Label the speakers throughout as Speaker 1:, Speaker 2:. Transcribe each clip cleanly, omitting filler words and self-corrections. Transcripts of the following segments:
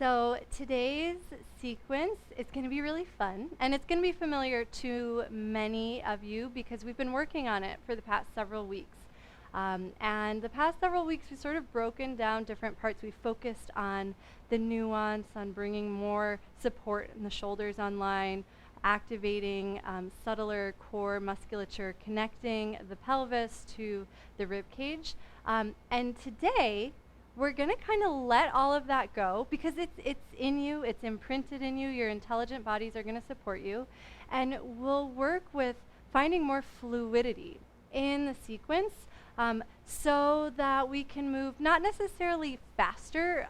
Speaker 1: So today's sequence is going to be really fun, and it's going to be familiar to many of you because we've been working on it for the past several weeks. And the past several weeks, we've sort of broken down different parts. We focused on the nuance, on bringing more support in the shoulders online, activating subtler core musculature, connecting the pelvis to the rib cage. And today, we're going to kind of let all of that go because it's in you, it's imprinted in you. Your intelligent bodies are going to support you. And we'll work with finding more fluidity in the sequence so that we can move not necessarily faster,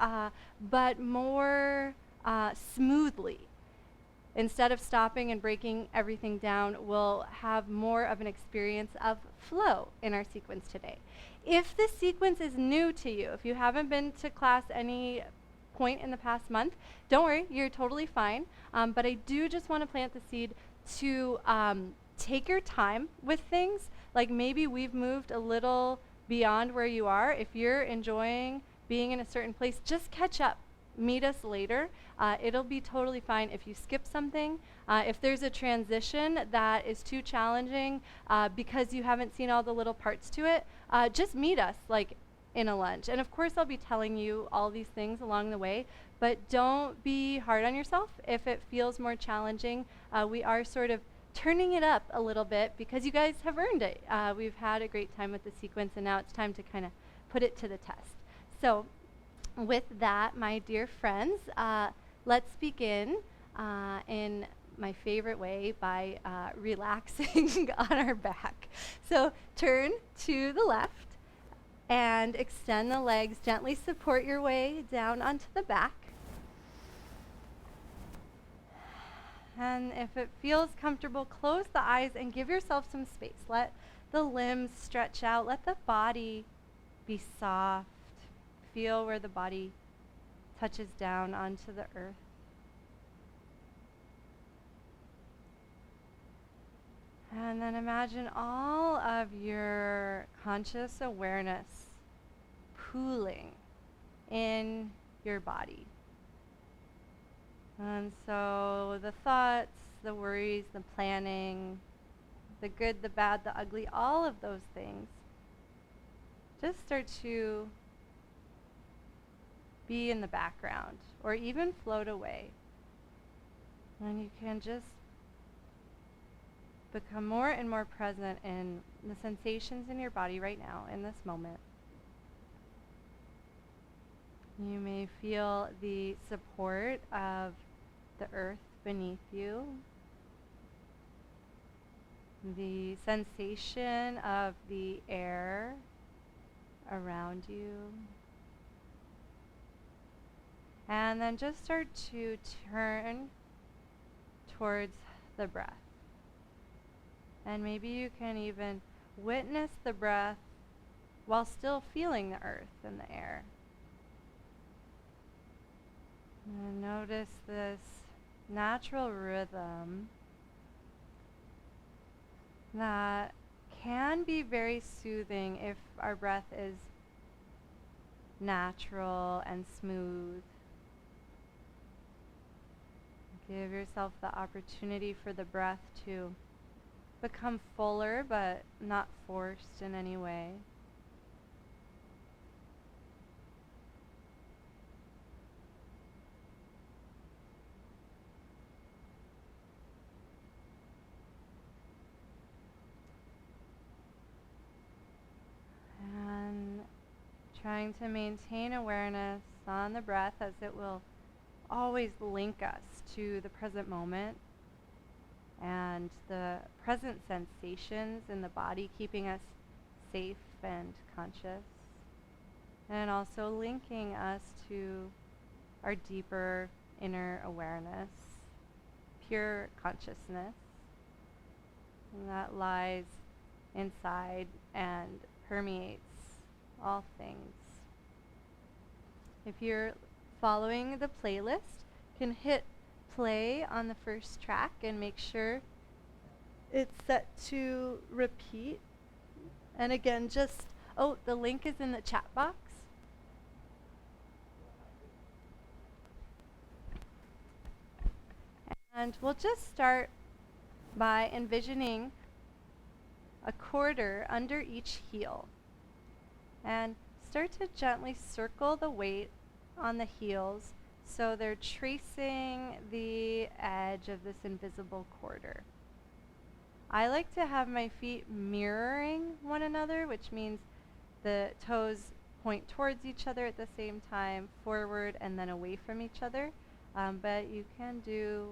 Speaker 1: but more smoothly. Instead of stopping and breaking everything down, we'll have more of an experience of flow in our sequence today. If this sequence is new to you, if you haven't been to class any point in the past month, don't worry, you're totally fine. But I do just want to plant the seed to take your time with things. Like maybe we've moved a little beyond where you are. If you're enjoying being in a certain place, just catch up. Meet us later. It'll be totally fine if you skip something. If there's a transition that is too challenging because you haven't seen all the little parts to it, just meet us like in a lunch. And of course, I'll be telling you all these things along the way, but don't be hard on yourself if it feels more challenging. We are sort of turning it up a little bit because you guys have earned it. We've had a great time with the sequence, and now it's time to kind of put it to the test. So with that, my dear friends, let's begin in my favorite way by relaxing on our back. So turn to the left and extend the legs. Gently support your way down onto the back. And if it feels comfortable, close the eyes and give yourself some space. Let the limbs stretch out. Let the body be soft. Feel where the body touches down onto the earth. And then imagine all of your conscious awareness pooling in your body. And so the thoughts, the worries, the planning, the good, the bad, the ugly, all of those things just start to be in the background or even float away. And you can just become more and more present in the sensations in your body right now, in this moment. You may feel the support of the earth beneath you, the sensation of the air around you. And then just start to turn towards the breath. And maybe you can even witness the breath while still feeling the earth and the air. And notice this natural rhythm that can be very soothing if our breath is natural and smooth. Give yourself the opportunity for the breath to become fuller, but not forced in any way. And trying to maintain awareness on the breath as it will always link us to the present moment and the present sensations in the body, keeping us safe and conscious, and also linking us to our deeper inner awareness, pure consciousness, and that lies inside and permeates all things. If you're following the playlist, you can hit play on the first track and make sure it's set to repeat. And again, the link is in the chat box. And we'll just start by envisioning a quarter under each heel. And start to gently circle the weight on the heels so they're tracing the edge of this invisible quarter. I like to have my feet mirroring one another, which means the toes point towards each other at the same time, forward and then away from each other. But you can do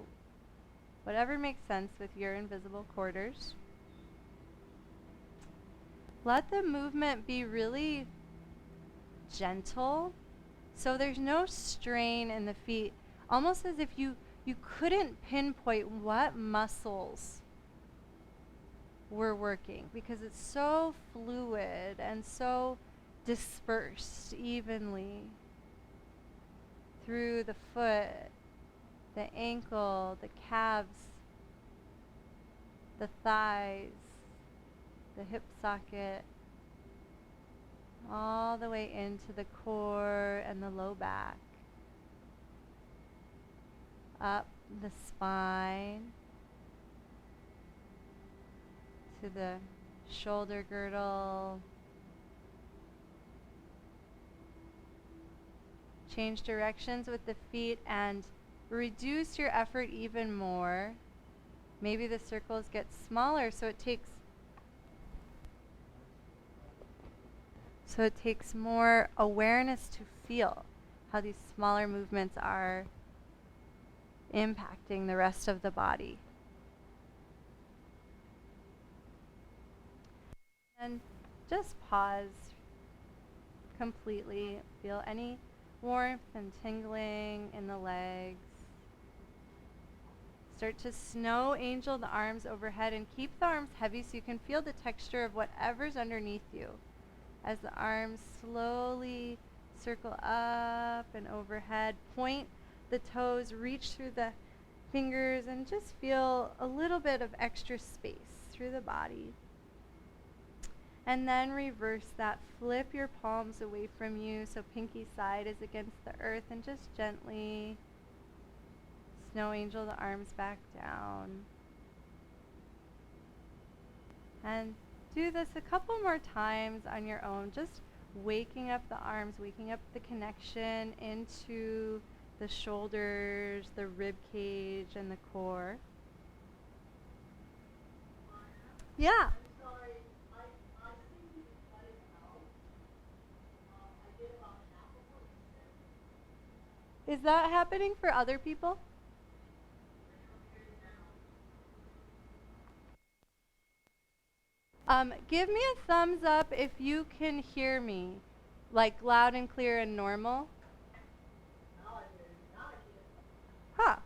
Speaker 1: whatever makes sense with your invisible quarters. Let the movement be really gentle, so there's no strain in the feet, almost as if you couldn't pinpoint what muscles were working, because it's so fluid and so dispersed evenly through the foot, the ankle, the calves, the thighs, the hip socket, all the way into the core and the low back, up the spine to the shoulder girdle. Change directions with the feet and reduce your effort even more. Maybe the circles get smaller, so it takes more awareness to feel how these smaller movements are impacting the rest of the body. And just pause completely. Feel any warmth and tingling in the legs. Start to snow angel the arms overhead and keep the arms heavy so you can feel the texture of whatever's underneath you. As the arms slowly circle up and overhead, point the toes, reach through the fingers, and just feel a little bit of extra space through the body. And then reverse that. Flip your palms away from you so pinky side is against the earth, and just gently snow angel the arms back down. And do this a couple more times on your own, just waking up the arms, waking up the connection into the shoulders, the rib cage, and the core. Yeah.
Speaker 2: I'm sorry, I seem to be cutting out. I did about half of what you said.
Speaker 1: Is that happening for other people? Give me a thumbs up if you can hear me, like loud and clear and normal. Huh.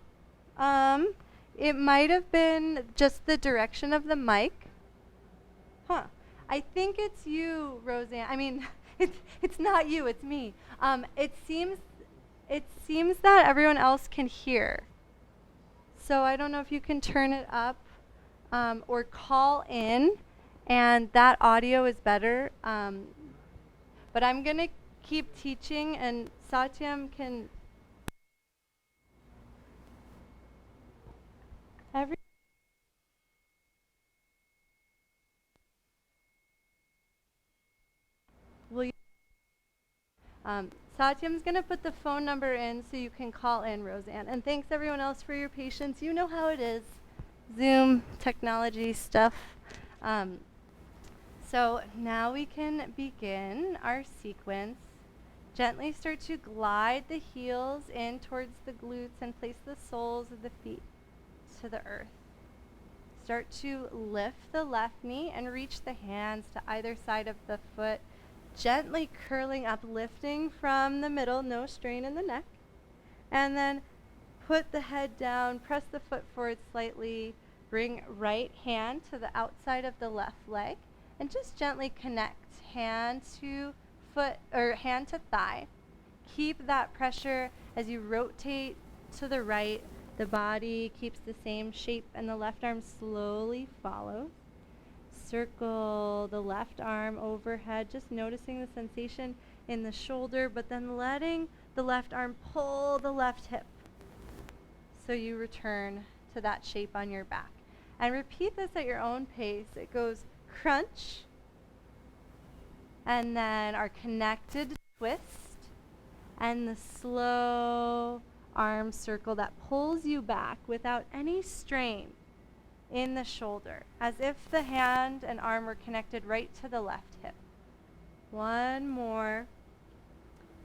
Speaker 1: It might have been just the direction of the mic. Huh. I think it's you, Roseanne. I mean, it's not you, it's me. It seems that everyone else can hear. So I don't know if you can turn it up or call in, and that audio is better. But I'm going to keep teaching, and Satyam can... Will you... Satyam's going to put the phone number in so you can call in, Roseanne. And thanks everyone else for your patience. You know how it is. Zoom, technology stuff. So now we can begin our sequence. Gently start to glide the heels in towards the glutes and place the soles of the feet to the earth. Start to lift the left knee and reach the hands to either side of the foot, gently curling up, lifting from the middle, no strain in the neck. And then put the head down, press the foot forward slightly, bring right hand to the outside of the left leg, and just gently connect hand to foot or hand to thigh. Keep that pressure as you rotate to the right. The body keeps the same shape and the left arm slowly follows. Circle the left arm overhead, just noticing the sensation in the shoulder, but then letting the left arm pull the left hip. So you return to that shape on your back. And repeat this at your own pace. It goes crunch, and then our connected twist, and the slow arm circle that pulls you back without any strain in the shoulder, as if the hand and arm were connected right to the left hip. One more.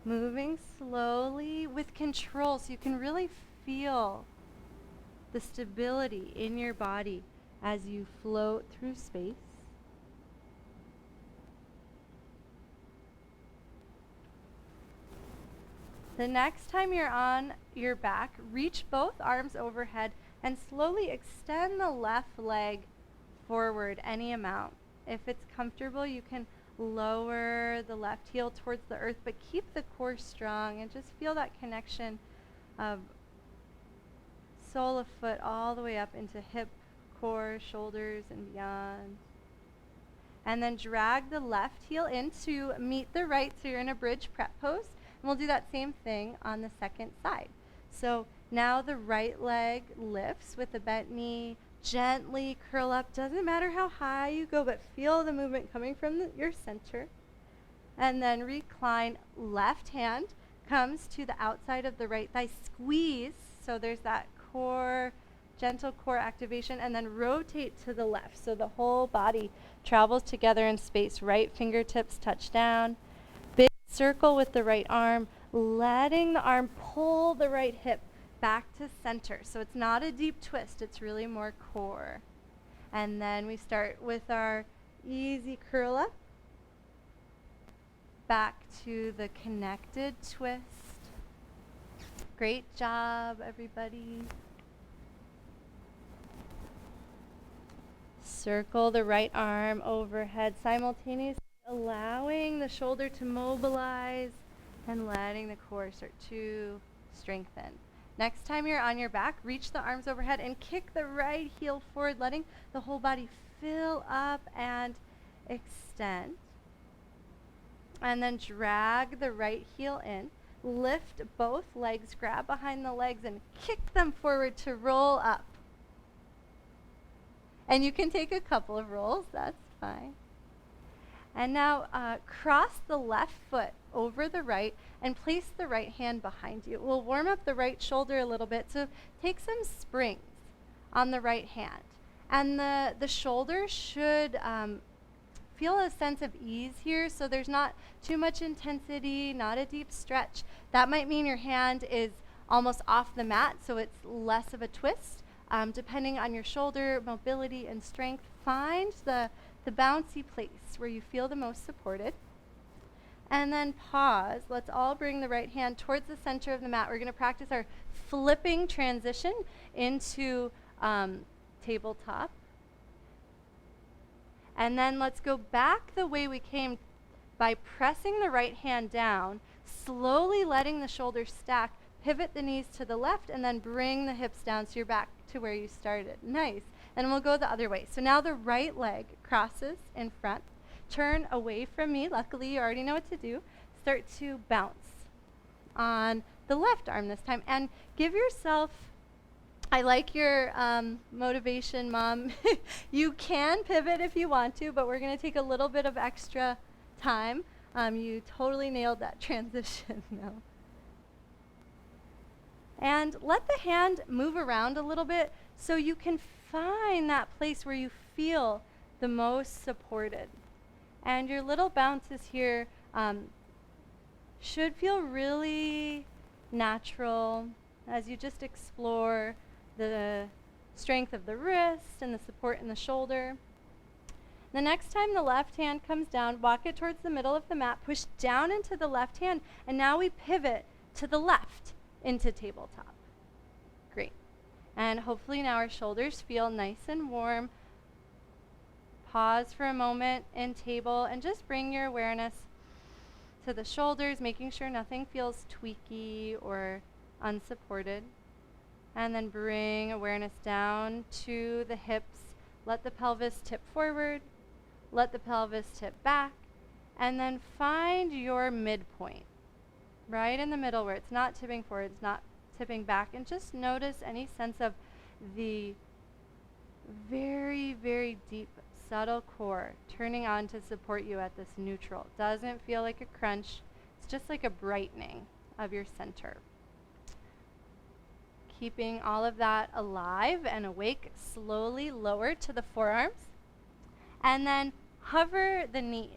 Speaker 1: Moving slowly with control so you can really feel the stability in your body as you float through space. The next time you're on your back, reach both arms overhead and slowly extend the left leg forward any amount. If it's comfortable, you can lower the left heel towards the earth, but keep the core strong and just feel that connection of sole of foot all the way up into hip, core, shoulders, and beyond. And then drag the left heel in to meet the right, so you're in a bridge prep pose. And we'll do that same thing on the second side. So now the right leg lifts with the bent knee. Gently curl up. Doesn't matter how high you go, but feel the movement coming from your center. And then recline. Left hand comes to the outside of the right thigh. Squeeze. So there's that core, gentle core activation. And then rotate to the left. So the whole body travels together in space. Right fingertips touch down. Big circle with the right arm. Letting the arm pull the right hip back to center. So it's not a deep twist, it's really more core. And then we start with our easy curl up. Back to the connected twist. Great job, everybody. Circle the right arm overhead, simultaneously allowing the shoulder to mobilize and letting the core start to strengthen. Next time you're on your back, reach the arms overhead and kick the right heel forward, letting the whole body fill up and extend. And then drag the right heel in. Lift both legs, grab behind the legs, and kick them forward to roll up. And you can take a couple of rolls, that's fine. And now cross the left foot over the right and place the right hand behind you. We'll warm up the right shoulder a little bit, so take some springs on the right hand. And the shoulder should feel a sense of ease here, so there's not too much intensity, not a deep stretch. That might mean your hand is almost off the mat, so it's less of a twist. Depending on your shoulder mobility and strength, find the bouncy place where you feel the most supported. And then pause. Let's all bring the right hand towards the center of the mat. We're going to practice our flipping transition into tabletop. And then let's go back the way we came by pressing the right hand down, slowly letting the shoulders stack, pivot the knees to the left, and then bring the hips down so you're back to where you started. Nice. And we'll go the other way. So now the right leg crosses in front. Turn away from me. Luckily, you already know what to do. Start to bounce on the left arm this time. And give yourself, I like your motivation, Mom. You can pivot if you want to, but we're going to take a little bit of extra time. You totally nailed that transition now. And let the hand move around a little bit so you can find that place where you feel the most supported. And your little bounces here should feel really natural as you just explore the strength of the wrist and the support in the shoulder. The next time the left hand comes down, walk it towards the middle of the mat, push down into the left hand, and now we pivot to the left into tabletop. Great. And hopefully now our shoulders feel nice and warm. Pause for a moment in table and just bring your awareness to the shoulders, making sure nothing feels tweaky or unsupported. And then bring awareness down to the hips. Let the pelvis tip forward. Let the pelvis tip back. And then find your midpoint, right in the middle where it's not tipping forward, it's not tipping back. And just notice any sense of the very, very deep, subtle core turning on to support you at this neutral. Doesn't feel like a crunch. It's just like a brightening of your center. Keeping all of that alive and awake, slowly lower to the forearms. And then hover the knees.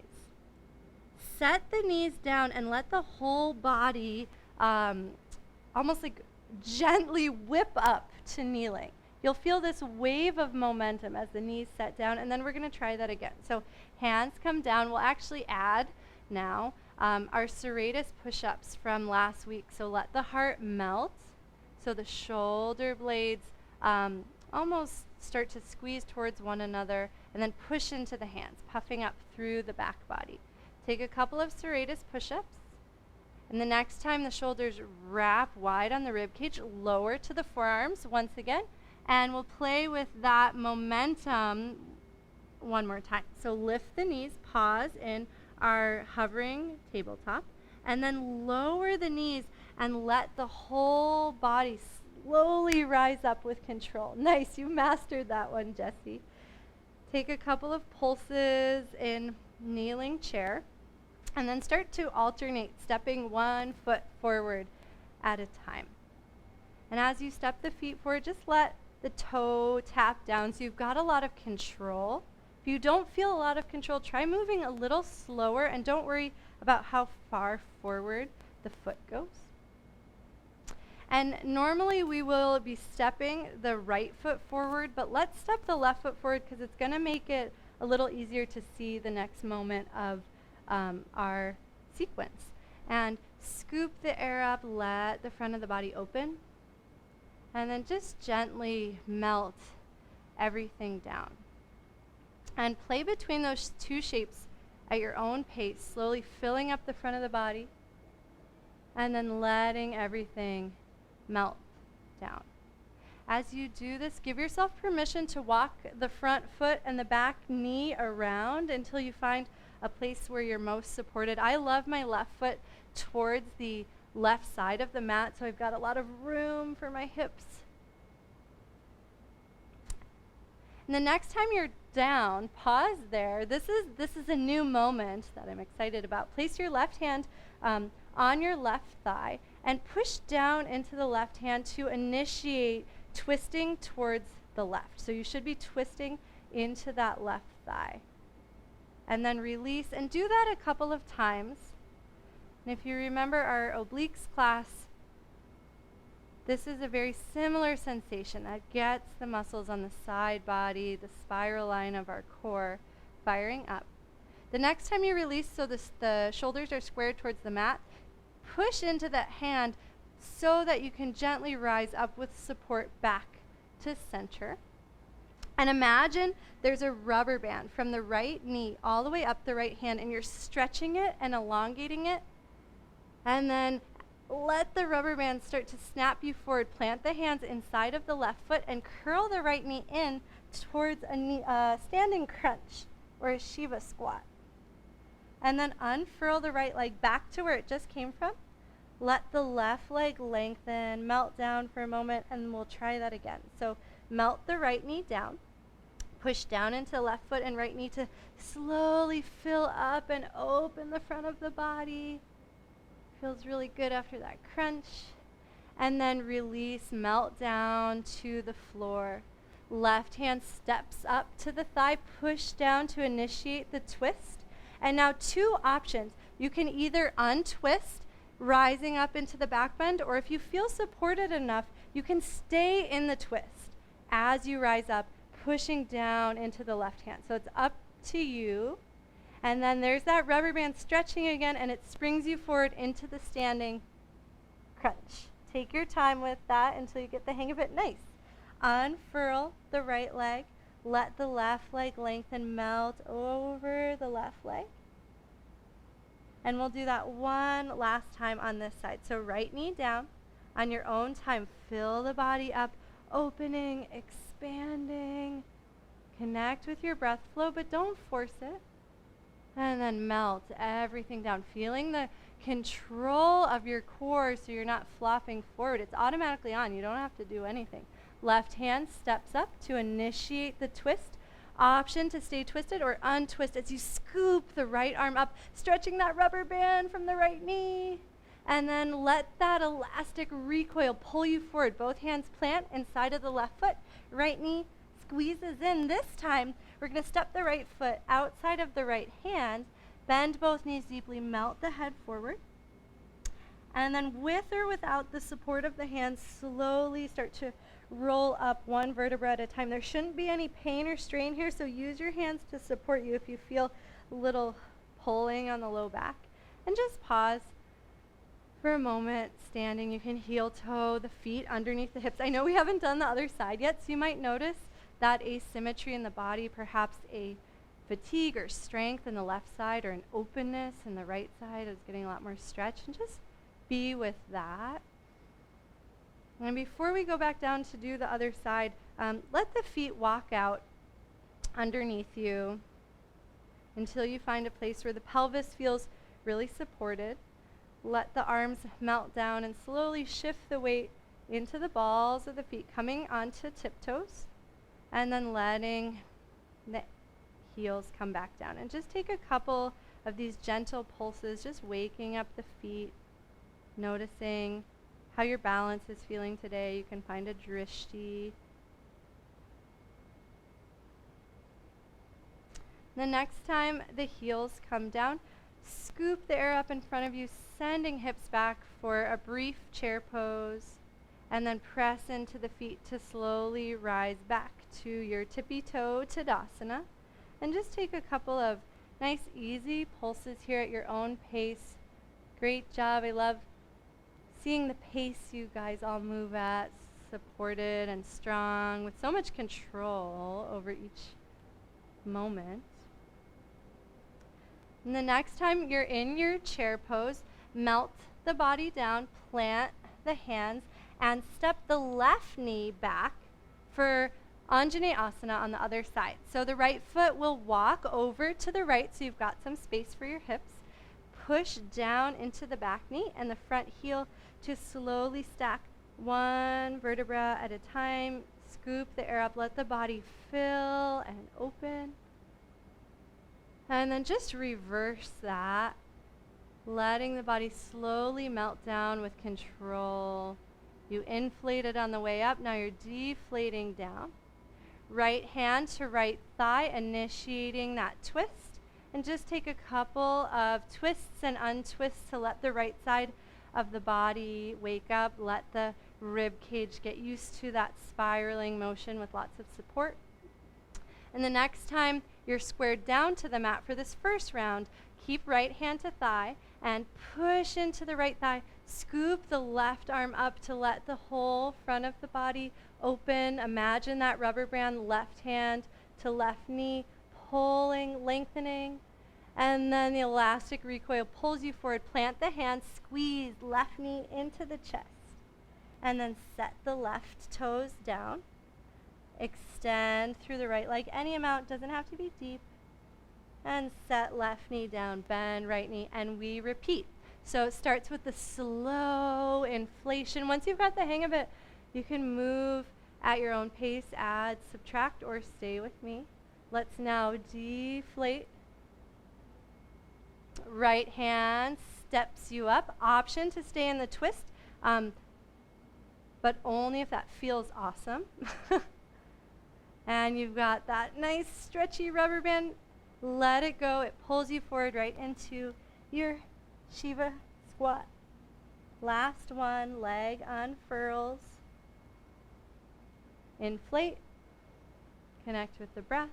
Speaker 1: Set the knees down and let the whole body almost like gently whip up to kneeling. You'll feel this wave of momentum as the knees set down, and then we're going to try that again. So hands come down. We'll actually add now our serratus push-ups from last week. So let the heart melt. So the shoulder blades almost start to squeeze towards one another, and then push into the hands, puffing up through the back body. Take a couple of serratus push-ups. And the next time the shoulders wrap wide on the rib cage, lower to the forearms once again. And we'll play with that momentum one more time. So lift the knees, pause in our hovering tabletop, and then lower the knees and let the whole body slowly rise up with control. Nice, you mastered that one, Jessie. Take a couple of pulses in kneeling chair, and then start to alternate, stepping one foot forward at a time. And as you step the feet forward, just let the toe tap down so you've got a lot of control. If you don't feel a lot of control, try moving a little slower, and don't worry about how far forward the foot goes. And normally we will be stepping the right foot forward, but let's step the left foot forward because it's going to make it a little easier to see the next moment of our sequence. And scoop the air up, let the front of the body open, and then just gently melt everything down. And play between those two shapes at your own pace, slowly filling up the front of the body, and then letting everything melt down. As you do this, give yourself permission to walk the front foot and the back knee around until you find a place where you're most supported. I love my left foot towards the left side of the mat, so I've got a lot of room for my hips. And the next time you're down, pause there. This is a new moment that I'm excited about. Place your left hand on your left thigh and push down into the left hand to initiate twisting towards the left. So you should be twisting into that left thigh. And then release, and do that a couple of times. And if you remember our obliques class, this is a very similar sensation that gets the muscles on the side body, the spiral line of our core, firing up. The next time you release, so the shoulders are squared towards the mat, push into that hand so that you can gently rise up with support back to center. And imagine there's a rubber band from the right knee all the way up the right hand, and you're stretching it and elongating it. And then let the rubber band start to snap you forward. Plant the hands inside of the left foot and curl the right knee in towards a standing crunch or a Shiva squat. And then unfurl the right leg back to where it just came from. Let the left leg lengthen, melt down for a moment, and we'll try that again. So melt the right knee down. Push down into the left foot and right knee to slowly fill up and open the front of the body. Feels really good after that crunch. And then release, melt down to the floor. Left hand steps up to the thigh, push down to initiate the twist. And now two options. You can either untwist, rising up into the back bend, or if you feel supported enough, you can stay in the twist as you rise up, pushing down into the left hand. So it's up to you. And then there's that rubber band stretching again, and it springs you forward into the standing crunch. Take your time with that until you get the hang of it. Nice. Unfurl the right leg. Let the left leg lengthen, melt over the left leg. And we'll do that one last time on this side. So right knee down. On your own time, fill the body up, opening, expanding. Connect with your breath flow, but don't force it. And then melt everything down, feeling the control of your core so you're not flopping forward. It's automatically on. You don't have to do anything. Left hand steps up to initiate the twist. Option to stay twisted or untwist as you scoop the right arm up, stretching that rubber band from the right knee. And then let that elastic recoil pull you forward. Both hands plant inside of the left foot. Right knee squeezes in. This time, we're going to step the right foot outside of the right hand. Bend both knees deeply. Melt the head forward. And then with or without the support of the hands, slowly start to roll up one vertebra at a time. There shouldn't be any pain or strain here, so use your hands to support you if you feel a little pulling on the low back. And just pause for a moment, standing. You can heel toe the feet underneath the hips. I know we haven't done the other side yet, so you might notice that asymmetry in the body, perhaps a fatigue or strength in the left side or an openness in the right side is getting a lot more stretch, and just be with that. And before we go back down to do the other side, let the feet walk out underneath you until you find a place where the pelvis feels really supported. Let the arms melt down and slowly shift the weight into the balls of the feet, coming onto tiptoes, and then letting the heels come back down. And just take a couple of these gentle pulses, just waking up the feet, noticing how your balance is feeling today. You can find a drishti. The next time the heels come down, scoop the air up in front of you, sending hips back for a brief chair pose, and then press into the feet to slowly rise back to your tippy toe Tadasana. And just take a couple of nice easy pulses here at your own pace. Great job. I love seeing the pace you guys all move at, supported and strong, with so much control over each moment. And the next time you're in your chair pose, melt the body down, plant the hands, and step the left knee back for Anjaneyasana on the other side. So the right foot will walk over to the right, so you've got some space for your hips. Push down into the back knee and the front heel to slowly stack one vertebra at a time. Scoop the air up, let the body fill and open. And then just reverse that, letting the body slowly melt down with control. You inflated on the way up, now you're deflating down. Right hand to right thigh, initiating that twist. And just take a couple of twists and untwists to let the right side of the body wake up. Let the rib cage get used to that spiraling motion with lots of support. And the next time you're squared down to the mat for this first round, keep right hand to thigh and push into the right thigh. Scoop the left arm up to let the whole front of the body open. Imagine that rubber band, left hand to left knee, pulling, lengthening. And then the elastic recoil pulls you forward. Plant the hands, squeeze left knee into the chest. And then set the left toes down. Extend through the right leg. Any amount, doesn't have to be deep. And set left knee down, bend right knee, and we repeat. So it starts with the slow inflation. Once you've got the hang of it, you can move at your own pace, add, subtract, or stay with me. Let's now deflate. Right hand steps you up. Option to stay in the twist, but only if that feels awesome. And you've got that nice stretchy rubber band. Let it go. It pulls you forward right into your Shiva squat. Last one, leg unfurls. Inflate. Connect with the breath.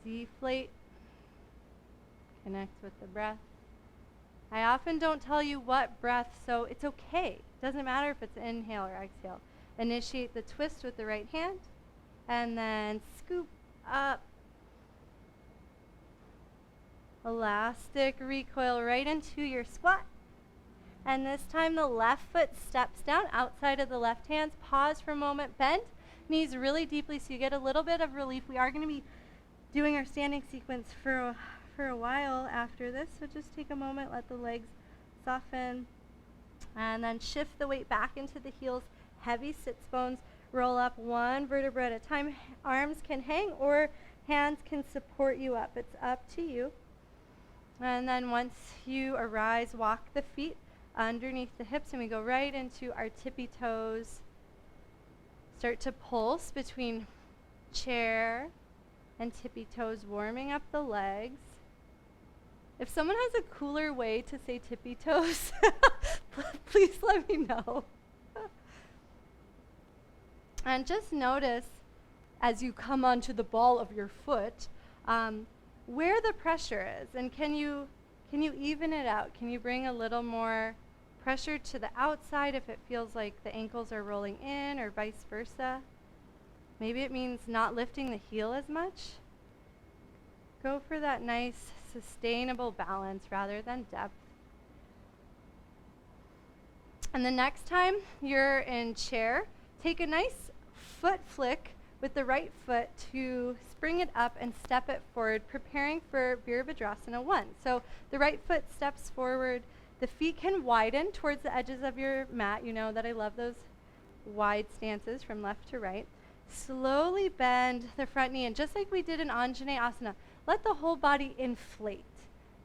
Speaker 1: Deflate. Connect with the breath. I often don't tell you what breath, so it's okay. Doesn't matter if it's inhale or exhale. Initiate the twist with the right hand, and then scoop up. Elastic recoil right into your squat. And this time the left foot steps down outside of the left hand. Pause for a moment, bend knees really deeply so you get a little bit of relief. We are going to be doing our standing sequence for a while after this, so just take a moment, let the legs soften, and then shift the weight back into the heels. heavy sits bones. Roll up one vertebra at a time. Arms can hang or hands can support you up. It's up to you. And then once you arise, walk the feet underneath the hips, and we go right into our tippy toes. Start to pulse between chair and tippy toes, warming up the legs. If someone has a cooler way to say tippy toes, please let me know. And just notice as you come onto the ball of your foot where the pressure is, and can you even it out? Can you bring a little more pressure to the outside if it feels like the ankles are rolling in, or vice versa? Maybe it means not lifting the heel as much. Go for that nice, sustainable balance rather than depth. And the next time you're in chair, take a nice foot flick with the right foot to spring it up and step it forward, preparing for Virabhadrasana 1. So the right foot steps forward. The feet can widen towards the edges of your mat. You know that I love those wide stances from left to right. Slowly bend the front knee, and just like we did in Anjaneyasana, let the whole body inflate.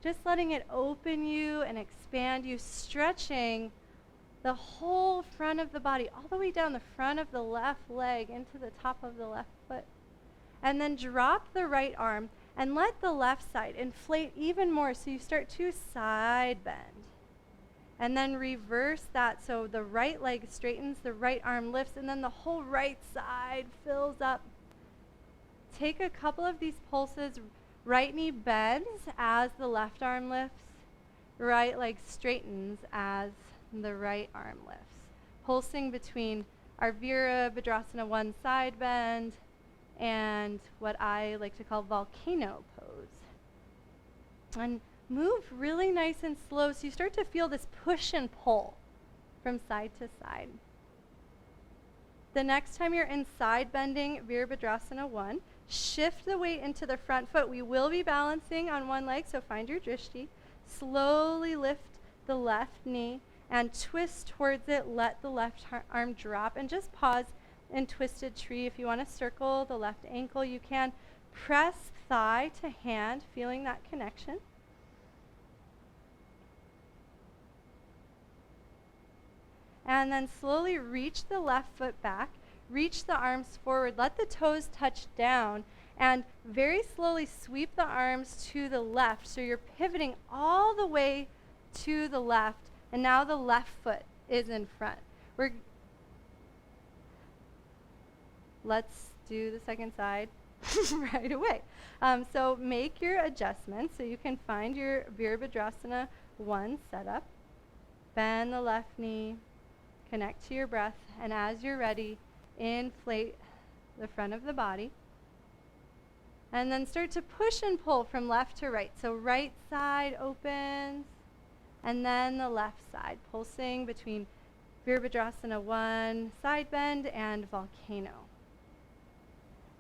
Speaker 1: Just letting it open you and expand you, stretching the whole front of the body, all the way down the front of the left leg into the top of the left foot. And then drop the right arm and let the left side inflate even more, so you start to side bend. And then reverse that, so the right leg straightens, the right arm lifts, and then the whole right side fills up. Take a couple of these pulses. Right knee bends as the left arm lifts. Right leg straightens as the right arm lifts. Pulsing between our Virabhadrasana 1 side bend and what I like to call volcano pose. And move really nice and slow so you start to feel this push and pull from side to side. The next time you're in side bending Virabhadrasana 1, shift the weight into the front foot. We will be balancing on one leg, so find your drishti. Slowly lift the left knee and twist towards it. Let the left arm drop and just pause in twisted tree. If you want to circle the left ankle, you can. Press thigh to hand, feeling that connection. And then slowly reach the left foot back, reach the arms forward, let the toes touch down, and very slowly sweep the arms to the left. So you're pivoting all the way to the left, and now the left foot is in front. Let's do the second side right away. So make your adjustments so you can find your Virabhadrasana 1 setup. Bend the left knee, connect to your breath, and as you're ready, inflate the front of the body. And then start to push and pull from left to right. So right side opens, and then the left side, pulsing between Virabhadrasana 1 side bend and volcano.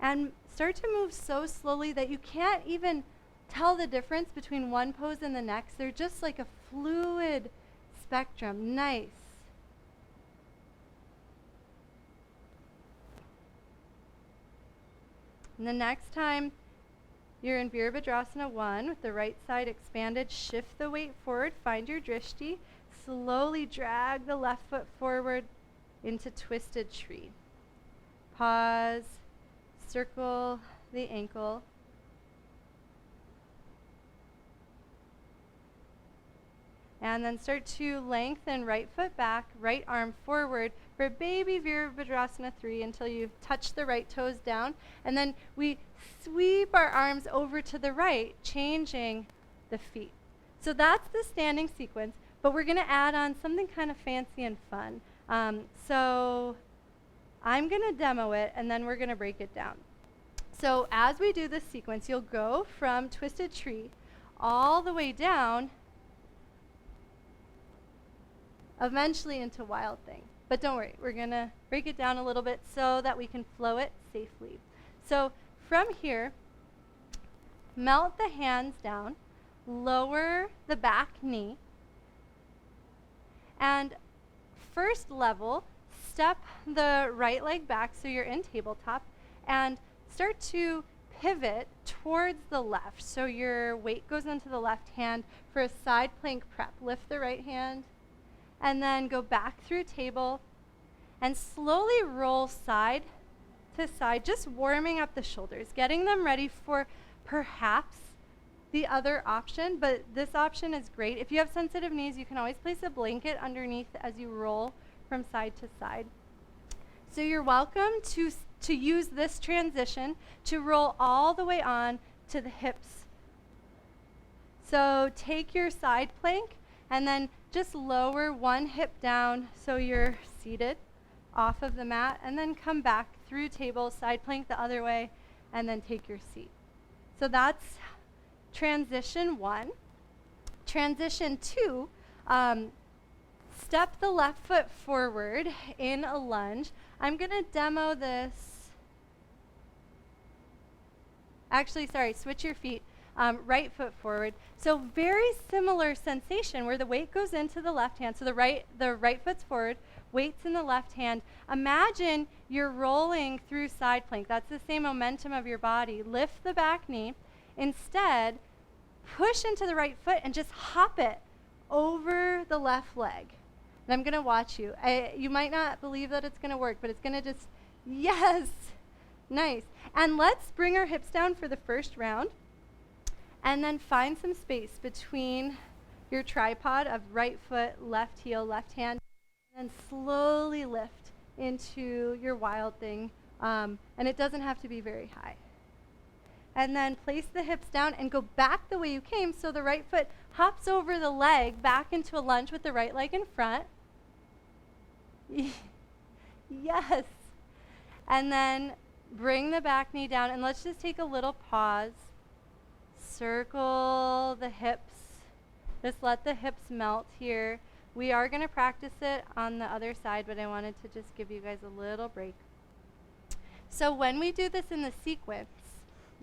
Speaker 1: And start to move so slowly that you can't even tell the difference between one pose and the next. They're just like a fluid spectrum. Nice. And the next time you're in Virabhadrasana 1 with the right side expanded, shift the weight forward, find your drishti, slowly drag the left foot forward into twisted tree. Pause, circle the ankle. And then start to lengthen right foot back, right arm forward for baby Virabhadrasana 3 until you touch the right toes down. And then we sweep our arms over to the right, changing the feet. So that's the standing sequence, but we're going to add on something kind of fancy and fun. So I'm going to demo it, and then we're going to break it down. So as we do this sequence, you'll go from twisted tree all the way down, eventually into wild thing. But don't worry, we're going to break it down a little bit so that we can flow it safely. So from here, melt the hands down, lower the back knee, and first level, step the right leg back so you're in tabletop and start to pivot towards the left. So your weight goes into the left hand for a side plank prep. Lift the right hand and then go back through table and slowly roll side to side, just warming up the shoulders, getting them ready for perhaps the other option, but this option is great. If you have sensitive knees, you can always place a blanket underneath as you roll from side to side. So you're welcome to use this transition to roll all the way on to the hips. So take your side plank and then just lower one hip down so you're seated off of the mat, and then come back through table, side plank the other way, and then take your seat. So that's transition 1. Transition 2, step the left foot forward in a lunge. I'm going to demo this. Actually, sorry, switch your feet. Right foot forward. So very similar sensation where the weight goes into the left hand. So the right foot's forward, weight's in the left hand. Imagine you're rolling through side plank. That's the same momentum of your body. Lift the back knee. Instead, push into the right foot and just hop it over the left leg. And I'm going to watch you. You might not believe that it's going to work, but it's going to just, yes, nice. And let's bring our hips down for the first round. And then find some space between your tripod of right foot, left heel, left hand, and then slowly lift into your wild thing. And it doesn't have to be very high. And then place the hips down and go back the way you came, so the right foot hops over the leg back into a lunge with the right leg in front. Yes. And then bring the back knee down, and let's just take a little pause. Circle the hips. Just let the hips melt here. We are going to practice it on the other side, but I wanted to just give you guys a little break. So when we do this in the sequence,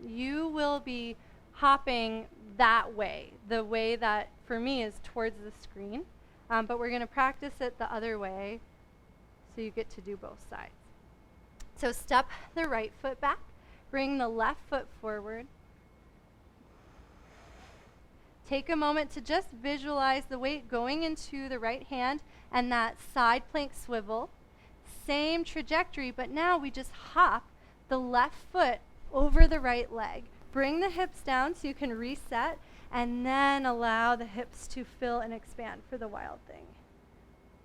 Speaker 1: you will be hopping that way, the way that for me is towards the screen, but we're going to practice it the other way so you get to do both sides. So step the right foot back, bring the left foot forward. Take a moment to just visualize the weight going into the right hand and that side plank swivel. Same trajectory, but now we just hop the left foot over the right leg. Bring the hips down so you can reset, and then allow the hips to fill and expand for the wild thing.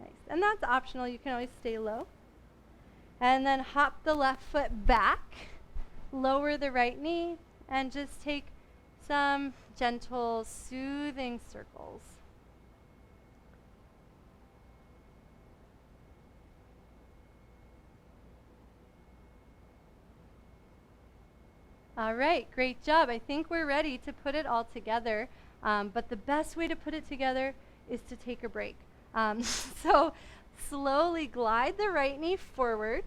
Speaker 1: Nice. And that's optional. You can always stay low. And then hop the left foot back, lower the right knee, and just take some gentle, soothing circles. All right, great job. I think we're ready to put it all together, but the best way to put it together is to take a break. So slowly glide the right knee forward,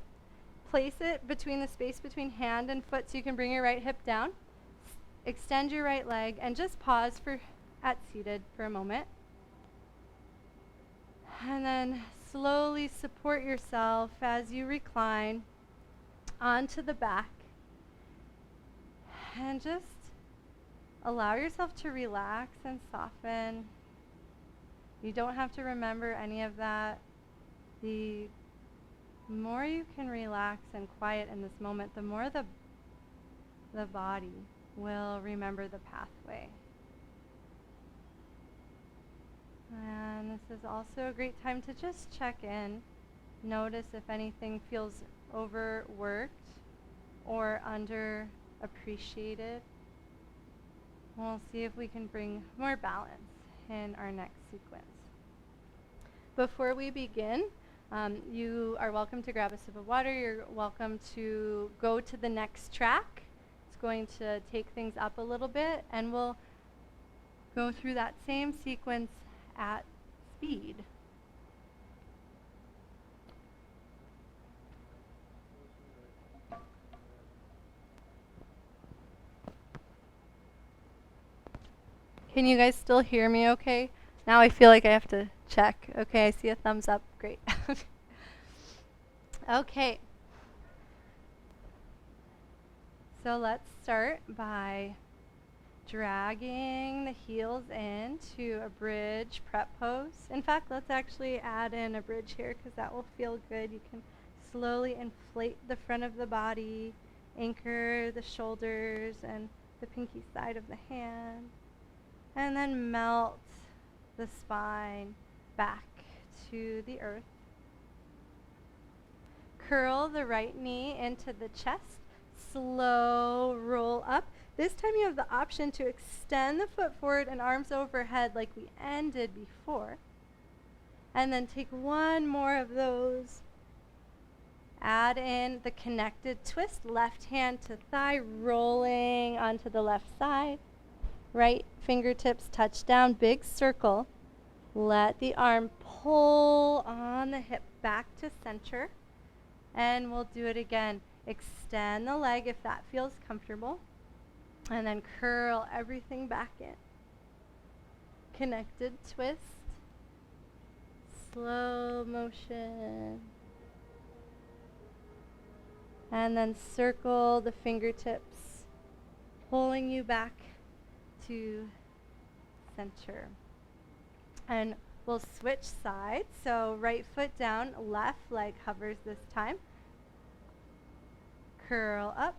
Speaker 1: place it between the space between hand and foot so you can bring your right hip down. Extend your right leg and just pause at seated for a moment. And then slowly support yourself as you recline onto the back. And just allow yourself to relax and soften. You don't have to remember any of that. The more you can relax and quiet in this moment, the more the body will remember the pathway. And this is also a great time to just check in. Notice if anything feels overworked or underappreciated. We'll see if we can bring more balance in our next sequence. Before we begin, you are welcome to grab a sip of water. You're welcome to go to the next track. Going to take things up a little bit, and we'll go through that same sequence at speed. Can you guys still hear me okay? Now I feel like I have to check. Okay, I see a thumbs up. Great. Okay. So let's start by dragging the heels into a bridge prep pose. In fact, let's actually add in a bridge here because that will feel good. You can slowly inflate the front of the body, anchor the shoulders and the pinky side of the hand, and then melt the spine back to the earth. Curl the right knee into the chest. Slow roll up. This time you have the option to extend the foot forward and arms overhead like we ended before. And then take one more of those. Add in the connected twist, left hand to thigh, rolling onto the left side. Right fingertips touch down, big circle. Let the arm pull on the hip back to center. And we'll do it again. Extend the leg if that feels comfortable. And then curl everything back in. Connected twist. Slow motion. And then circle the fingertips, pulling you back to center. And we'll switch sides. So right foot down, left leg hovers this time. Curl up.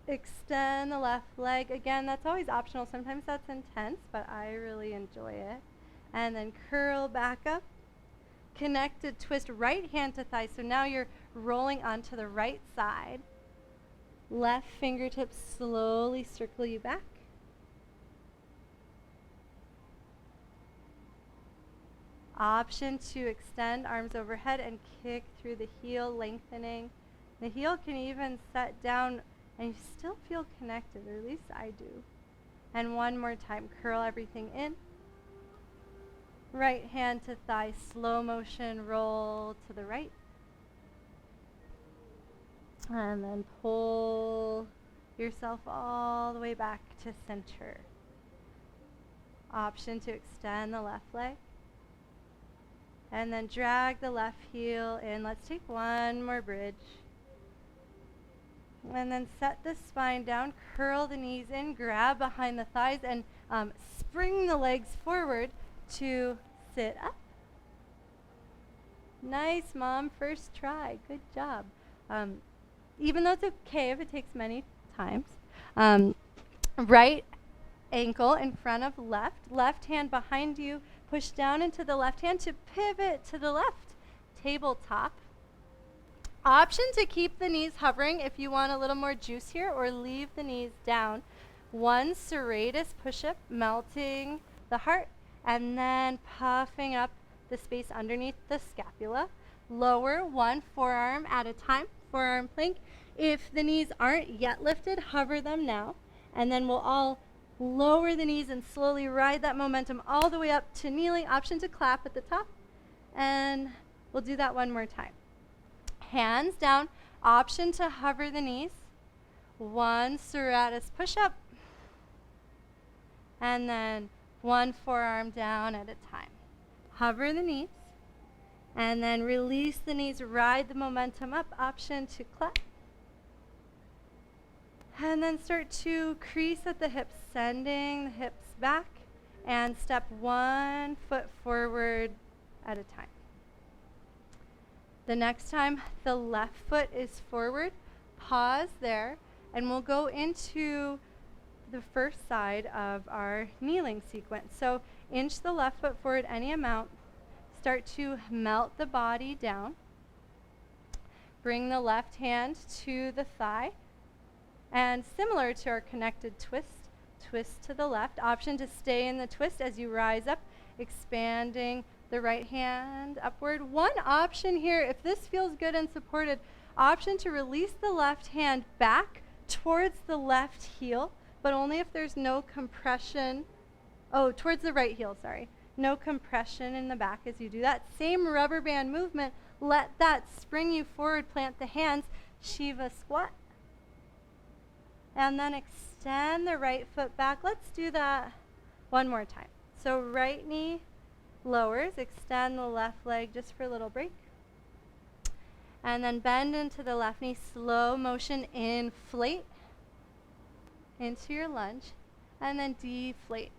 Speaker 1: Extend the left leg. Again, that's always optional. Sometimes that's intense, but I really enjoy it. And then curl back up. Connected twist, right hand to thigh. So now you're rolling onto the right side. Left fingertips slowly circle you back. Option to extend arms overhead and kick through the heel, lengthening. The heel can even set down and you still feel connected, or at least I do. And one more time, curl everything in. Right hand to thigh, slow motion, roll to the right. And then pull yourself all the way back to center. Option to extend the left leg. And then drag the left heel in. Let's take one more bridge. And then set the spine down, curl the knees in, grab behind the thighs, and spring the legs forward to sit up. Nice, Mom. First try. Good job. Even though it's okay if it takes many times. Right ankle in front of left hand behind you. Push down into the left hand to pivot to the left. Tabletop. Option to keep the knees hovering if you want a little more juice here, or leave the knees down. One serratus push-up, melting the heart, and then puffing up the space underneath the scapula. Lower one forearm at a time, forearm plank. If the knees aren't yet lifted, hover them now, and then we'll all lower the knees and slowly ride that momentum all the way up to kneeling. Option to clap at the top, and we'll do that one more time. Hands down, option to hover the knees. One serratus push-up, and then one forearm down at a time. Hover the knees, and then release the knees, ride the momentum up. Option to clap. And then start to crease at the hips, sending the hips back, and step one foot forward at a time. The next time the left foot is forward, pause there, and we'll go into the first side of our kneeling sequence. So inch the left foot forward any amount. Start to melt the body down. Bring the left hand to the thigh. And similar to our connected twist, twist to the left. Option to stay in the twist as you rise up, expanding the right hand upward. One option here, if this feels good and supported, option to release the left hand back towards the left heel, but only if there's no compression. Oh, towards the right heel, sorry. No compression in the back as you do that. Same rubber band movement. Let that spring you forward, plant the hands, Shiva squat. And then extend the right foot back. Let's do that one more time. So right knee lowers, extend the left leg just for a little break. And then bend into the left knee, slow motion, inflate into your lunge, and then deflate.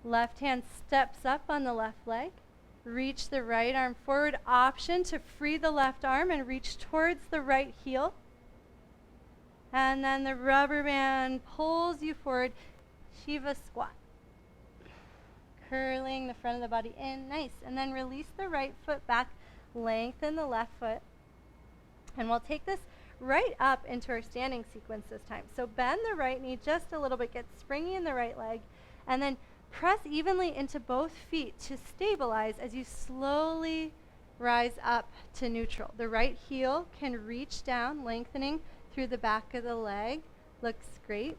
Speaker 1: Left hand steps up on the left leg. Reach the right arm forward. Option to free the left arm and reach towards the right heel. And then the rubber band pulls you forward. Shiva squat. Curling the front of the body in. Nice. And then release the right foot back. Lengthen the left foot. And we'll take this right up into our standing sequence this time. So bend the right knee just a little bit. Get springy in the right leg. And then press evenly into both feet to stabilize as you slowly rise up to neutral. The right heel can reach down, lengthening through the back of the leg. Looks great.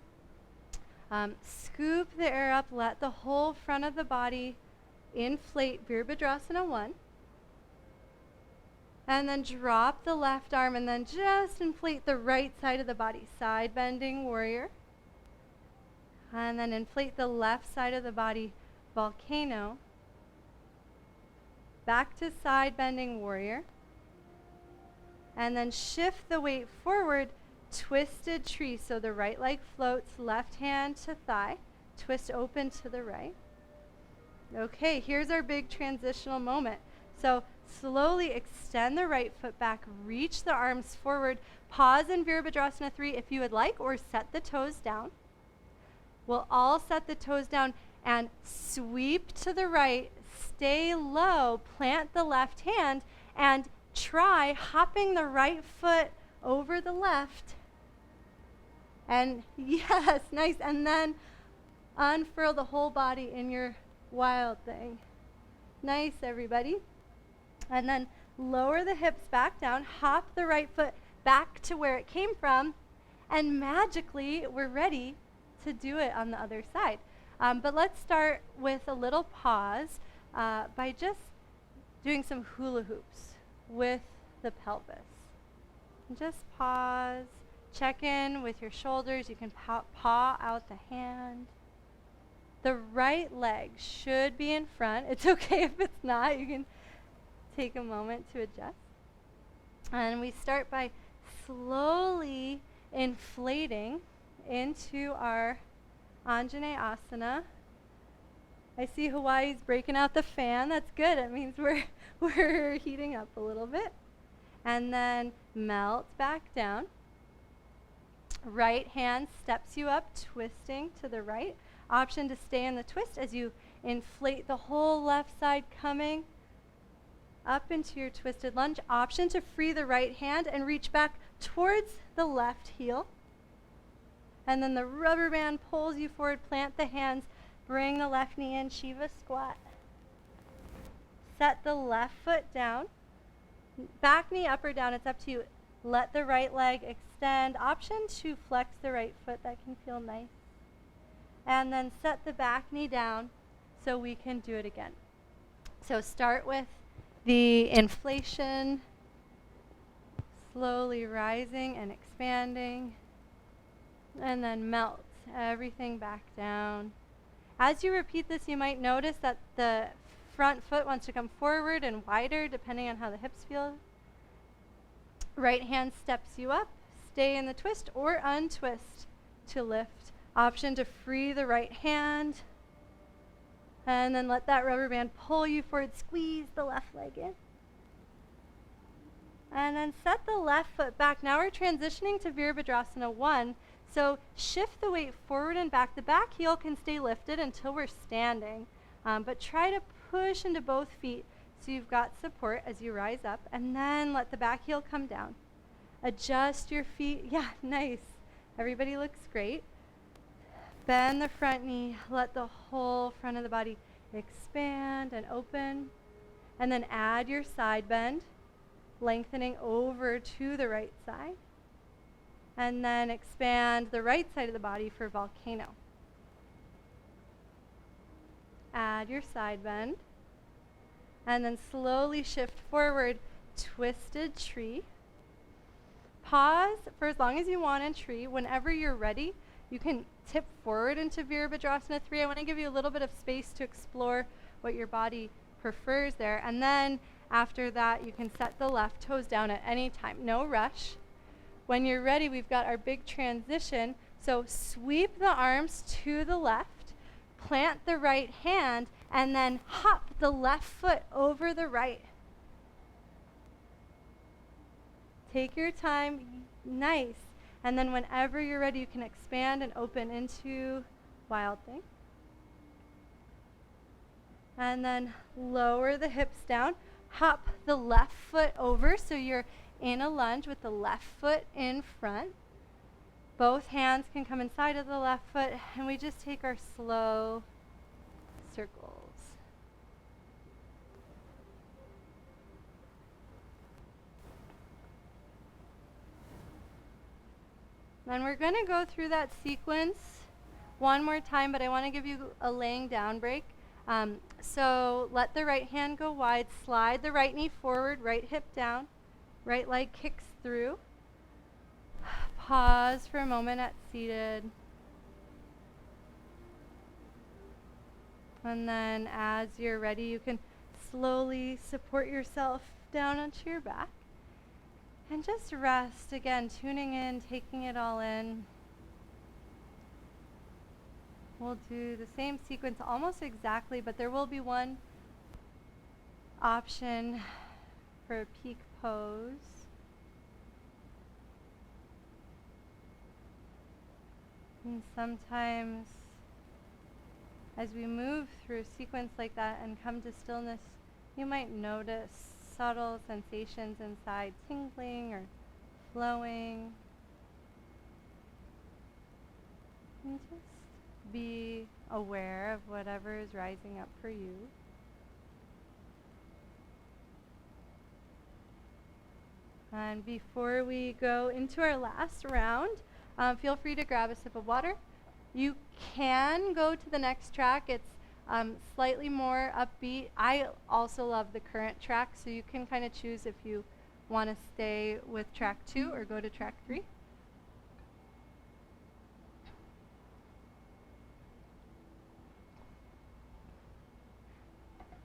Speaker 1: Scoop the air up. Let the whole front of the body inflate. Virabhadrasana 1. And then drop the left arm and then just inflate the right side of the body. Side bending warrior. And then inflate the left side of the body, volcano. Back to side bending warrior. And then shift the weight forward, twisted tree. So the right leg floats, left hand to thigh, twist open to the right. Okay, here's our big transitional moment. So slowly extend the right foot back, reach the arms forward, pause in Virabhadrasana 3 if you would like, or set the toes down. We'll all set the toes down and sweep to the right, stay low, plant the left hand, and try hopping the right foot over the left. And yes, nice. And then unfurl the whole body in your wild thing. Nice, everybody. And then lower the hips back down, hop the right foot back to where it came from, and magically we're ready to do it on the other side. But let's start with a little pause by just doing some hula hoops with the pelvis. Just pause, check in with your shoulders. You can paw out the hand. The right leg should be in front. It's okay if it's not. You can take a moment to adjust. And we start by slowly inflating into our Anjaneyasana. I see Hawaii's breaking out the fan. That's good. It means we're heating up a little bit. And then melt back down. Right hand steps you up, twisting to the right. Option to stay in the twist as you inflate the whole left side, coming up into your twisted lunge. Option to free the right hand and reach back towards the left heel. And then the rubber band pulls you forward. Plant the hands. Bring the left knee in. Shiva squat. Set the left foot down. Back knee up or down. It's up to you. Let the right leg extend. Option to flex the right foot. That can feel nice. And then set the back knee down so we can do it again. So start with the inflation. Slowly rising and expanding. And then melt everything back down. As you repeat this, you might notice that the front foot wants to come forward and wider depending on how the hips feel. Right hand steps you up. Stay in the twist or untwist to lift. Option to free the right hand. And then let that rubber band pull you forward. Squeeze the left leg in. And then set the left foot back. Now we're transitioning to Virabhadrasana 1. So shift the weight forward and back. The back heel can stay lifted until we're standing. But try to push into both feet so you've got support as you rise up. And then let the back heel come down. Adjust your feet. Yeah, nice. Everybody looks great. Bend the front knee. Let the whole front of the body expand and open. And then add your side bend, lengthening over to the right side. And then expand the right side of the body for volcano. Add your side bend. And then slowly shift forward, twisted tree. Pause for as long as you want in tree. Whenever you're ready, you can tip forward into Virabhadrasana 3. I want to give you a little bit of space to explore what your body prefers there. And then After that, you can set the left toes down at any time. No rush. When you're ready, we've got our big transition. So sweep the arms to the left, plant the right hand, and then hop the left foot over the right. Take your time. Nice. And then whenever you're ready, you can expand and open into Wild Thing. And then lower the hips down. Hop the left foot over so you're in a lunge with the left foot in front. Both hands can come inside of the left foot, and we just take our slow circles. And we're going to go through that sequence one more time, but I want to give you a laying down break. So let the right hand go wide, slide the right knee forward, right hip down, right leg kicks through. Pause for a moment at seated. And then as you're ready, you can slowly support yourself down onto your back. And just rest, again, tuning in, taking it all in. We'll do the same sequence almost exactly, but there will be one option for a peak pose. And sometimes as we move through a sequence like that and come to stillness, you might notice subtle sensations inside, tingling or flowing. And just be aware of whatever is rising up for you. And before we go into our last round, feel free to grab a sip of water. You can go to the next track. It's slightly more upbeat. I also love the current track, so you can kind of choose if you want to stay with track 2 or go to track 3.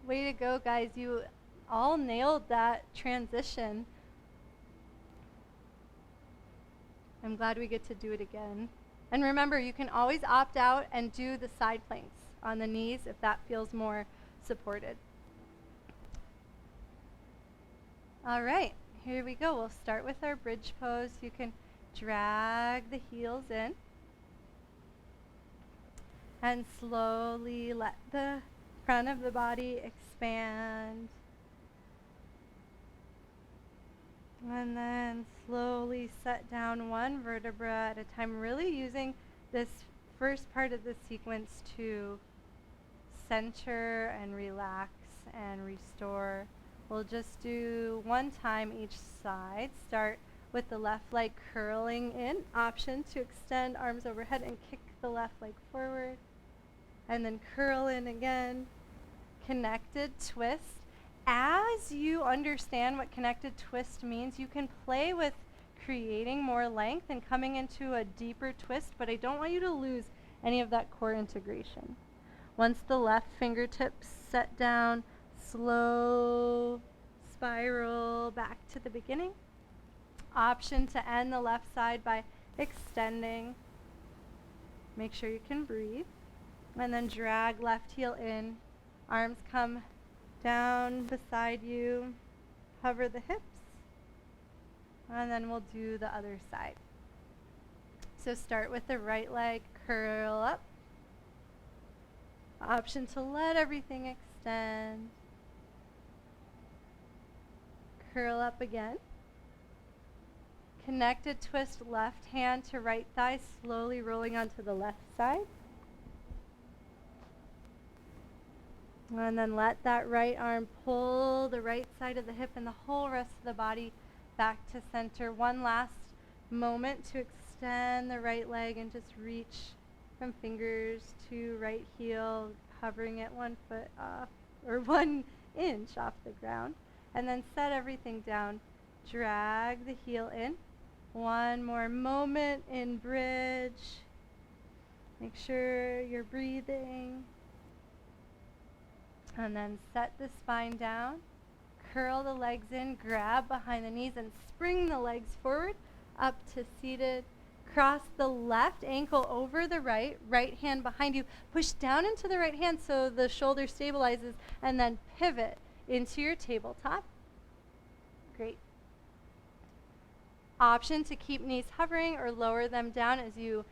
Speaker 1: Way to go, guys. You all nailed that transition. I'm glad we get to do it again. And remember, you can always opt out and do the side planks on the knees if that feels more supported. All right, here we go. We'll start with our bridge pose. You can drag the heels in and slowly let the front of the body expand. And then slowly set down one vertebra at a time, really using this first part of the sequence to center and relax and restore. We'll just do one time each side. Start with the left leg curling in. Option to extend arms overhead and kick the left leg forward. And then curl in again. Connected twist. As you understand what connected twist means, you can play with creating more length and coming into a deeper twist, but I don't want you to lose any of that core integration. Once the left fingertips set down, slow spiral back to the beginning. Option to end the left side by extending. Make sure you can breathe. And then drag left heel in. Arms come down beside you, hover the hips, and then we'll do the other side. So start with the right leg, curl up. Option to let everything extend. Curl up again. Connected twist, left hand to right thigh, slowly rolling onto the left side. And then let that right arm pull the right side of the hip and the whole rest of the body back to center. One last moment to extend the right leg and just reach from fingers to right heel, hovering it 1 foot off, or 1 inch off the ground. And then set everything down. Drag the heel in. One more moment in bridge. Make sure you're breathing. And then set the spine down, curl the legs in, grab behind the knees, and spring the legs forward up to seated. Cross the left ankle over the right, right hand behind you. Push down into the right hand so the shoulder stabilizes, and then pivot into your tabletop. Great. Option to keep knees hovering or lower them down as you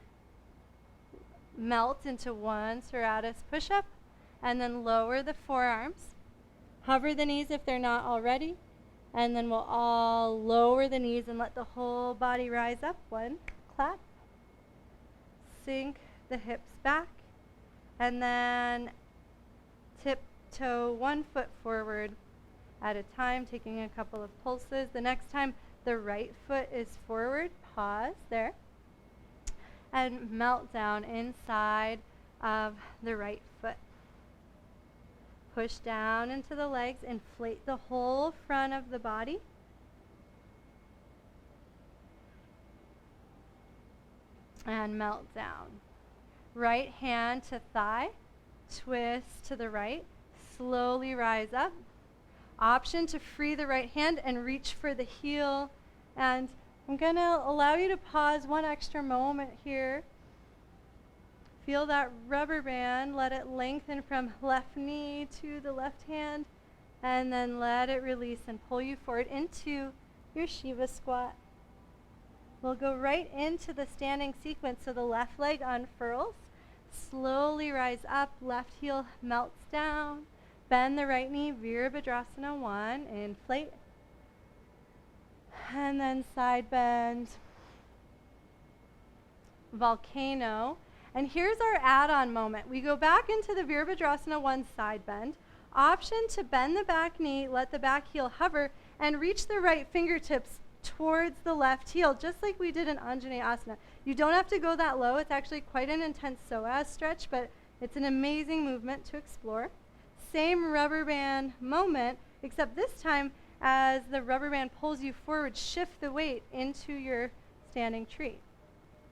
Speaker 1: melt into one serratus push-up, and then lower the forearms. Hover the knees if they're not already, and then we'll all lower the knees and let the whole body rise up. One, clap. Sink the hips back, and then tiptoe 1 foot forward at a time, taking a couple of pulses. The next time the right foot is forward, pause there, and melt down inside of the right foot. Push down into the legs, inflate the whole front of the body. And melt down. Right hand to thigh, twist to the right, slowly rise up. Option to free the right hand and reach for the heel. And I'm going to allow you to pause one extra moment here. Feel that rubber band, let it lengthen from left knee to the left hand, and then let it release and pull you forward into your Shiva squat. We'll go right into the standing sequence, so the left leg unfurls, slowly rise up, left heel melts down, bend the right knee, Virabhadrasana 1, inflate, and then side bend, volcano. And here's our add-on moment. We go back into the Virabhadrasana 1 side bend. Option to bend the back knee, let the back heel hover, and reach the right fingertips towards the left heel, just like we did in Anjaneyasana. You don't have to go that low. It's actually quite an intense psoas stretch, but it's an amazing movement to explore. Same rubber band moment, except this time, as the rubber band pulls you forward, shift the weight into your standing tree.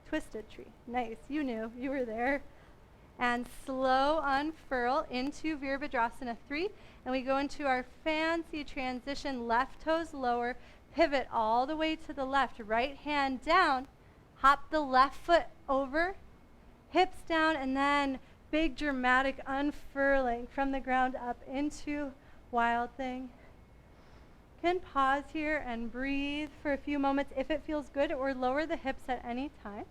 Speaker 1: Twisted tree. Nice. You knew. You were there. And slow unfurl into Virabhadrasana 3. And we go into our fancy transition. Left toes lower. Pivot all the way to the left. Right hand down. Hop the left foot over. Hips down. And then big dramatic unfurling from the ground up into Wild Thing. You can pause here and breathe for a few moments if it feels good, or lower the hips at any time.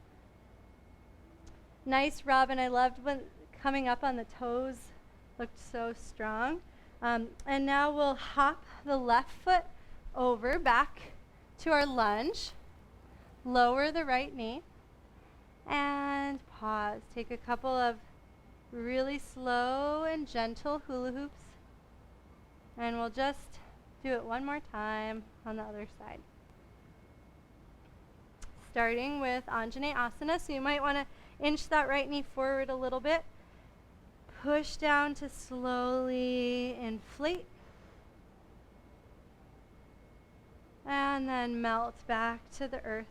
Speaker 1: Nice, Robin. I loved when coming up on the toes looked so strong. And now we'll hop the left foot over back to our lunge. Lower the right knee and pause. Take a couple of really slow and gentle hula hoops. And we'll just do it one more time on the other side. Starting with Anjaneyasana, so you might want to inch that right knee forward a little bit. Push down to slowly inflate. And then melt back to the earth.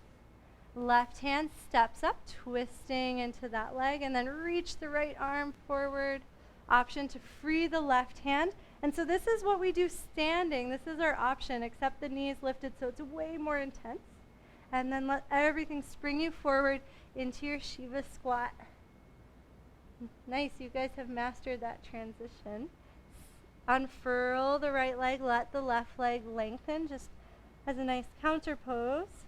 Speaker 1: Left hand steps up, twisting into that leg, and then reach the right arm forward. Option to free the left hand. And so this is what we do standing. This is our option, except the knee is lifted, so it's way more intense. And then let everything spring you forward into your Shiva squat. Nice, you guys have mastered that transition. Unfurl the right leg, let the left leg lengthen just as a nice counter pose.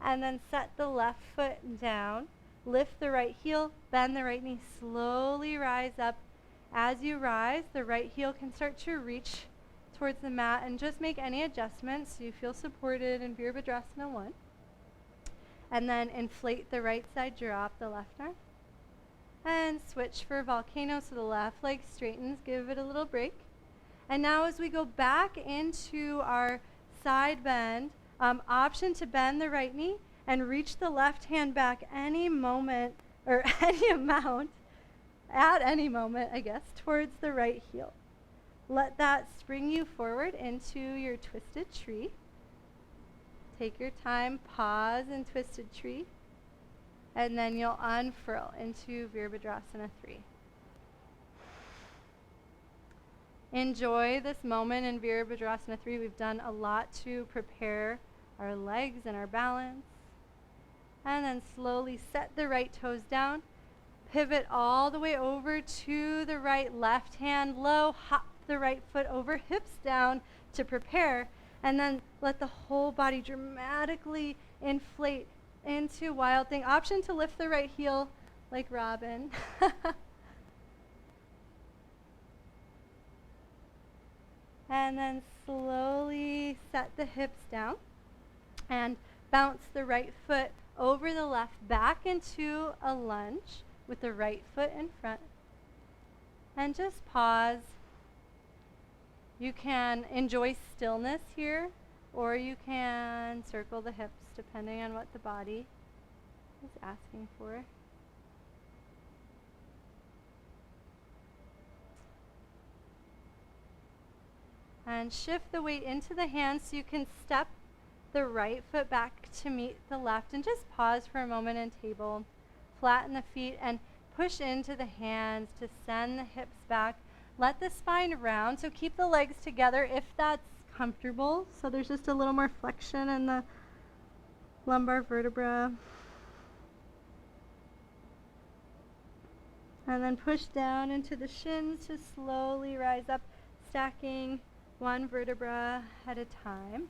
Speaker 1: And then set the left foot down. Lift the right heel, bend the right knee, slowly rise up. As you rise, the right heel can start to reach towards the mat, and just make any adjustments so you feel supported in Virabhadrasana 1. And then inflate the right side, drop the left arm. And switch for volcano, so the left leg straightens, give it a little break. And now as we go back into our side bend, option to bend the right knee and reach the left hand back any moment, or any amount, at any moment, I guess, towards the right heel. Let that spring you forward into your twisted tree. Take your time, pause in twisted tree, and then you'll unfurl into Virabhadrasana 3. enjoy this moment in Virabhadrasana 3. We've done a lot to prepare our legs and our balance. And then slowly set the right toes down. Pivot all the way over to the right, left hand low, hop the right foot over, hips down to prepare, and then let the whole body dramatically inflate into Wild Thing. Option to lift the right heel like Robin. And then slowly set the hips down and bounce the right foot over the left back into a lunge with the right foot in front. And just pause. You can enjoy stillness here, or you can circle the hips depending on what the body is asking for. And shift the weight into the hands so you can step the right foot back to meet the left, and just pause for a moment in table. Flatten the feet and push into the hands to send the hips back. Let the spine round, so keep the legs together if that's comfortable. So there's just a little more flexion in the lumbar vertebra. And then push down into the shins to slowly rise up, stacking one vertebra at a time.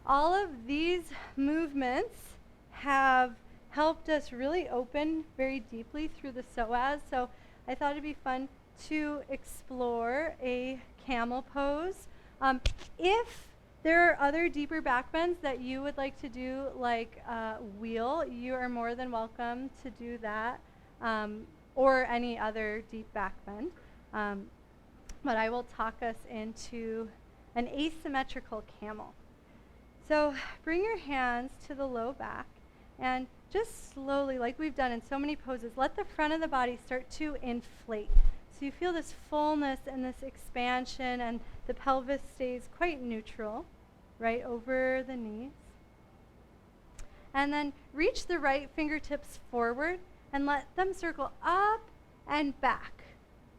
Speaker 1: All of these movements have helped us really open very deeply through the psoas. So I thought it'd be fun to explore a camel pose. If there are other deeper back bends that you would like to do, like wheel, you are more than welcome to do that, or any other deep back bend. But I will talk us into an asymmetrical camel. So bring your hands to the low back and just slowly, like we've done in so many poses, let the front of the body start to inflate. So you feel this fullness and this expansion, and the pelvis stays quite neutral, right over the knees. And then reach the right fingertips forward and let them circle up and back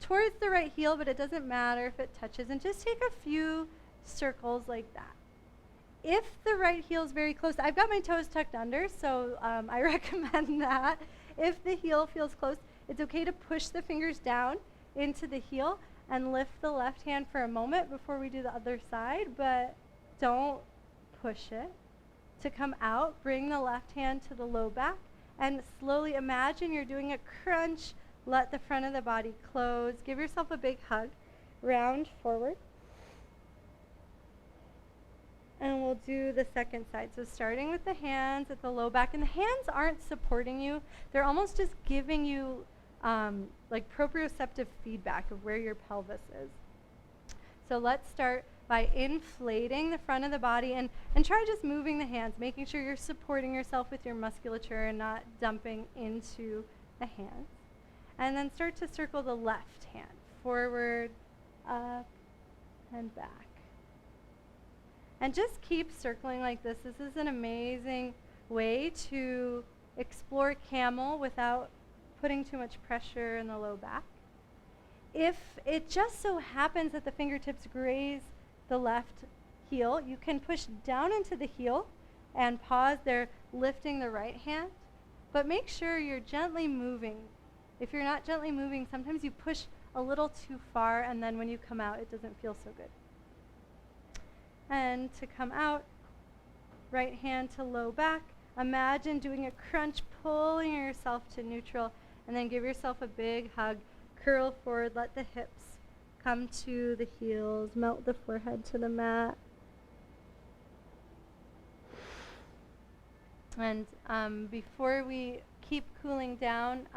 Speaker 1: towards the right heel, but it doesn't matter if it touches. And just take a few circles like that. If the right heel is very close, I've got my toes tucked under, so I recommend that. If the heel feels close, it's okay to push the fingers down into the heel and lift the left hand for a moment before we do the other side, but don't push it. To come out, bring the left hand to the low back and slowly imagine you're doing a crunch. Let the front of the body close. Give yourself a big hug. Round forward. And we'll do the second side. So starting with the hands at the low back. And the hands aren't supporting you. They're almost just giving you like proprioceptive feedback of where your pelvis is. So let's start by inflating the front of the body and try just moving the hands, making sure you're supporting yourself with your musculature and not dumping into the hands. And then start to circle the left hand, forward, up, and back. And just keep circling like this. This is an amazing way to explore camel without putting too much pressure in the low back. If it just so happens that the fingertips graze the left heel, you can push down into the heel and pause there, lifting the right hand. But make sure you're gently moving. If you're not gently moving, sometimes you push a little too far, and then when you come out, it doesn't feel so good. And to come out, right hand to low back. Imagine doing a crunch, pulling yourself to neutral, and then give yourself a big hug. Curl forward, let the hips come to the heels, melt the forehead to the mat. And before we keep cooling down,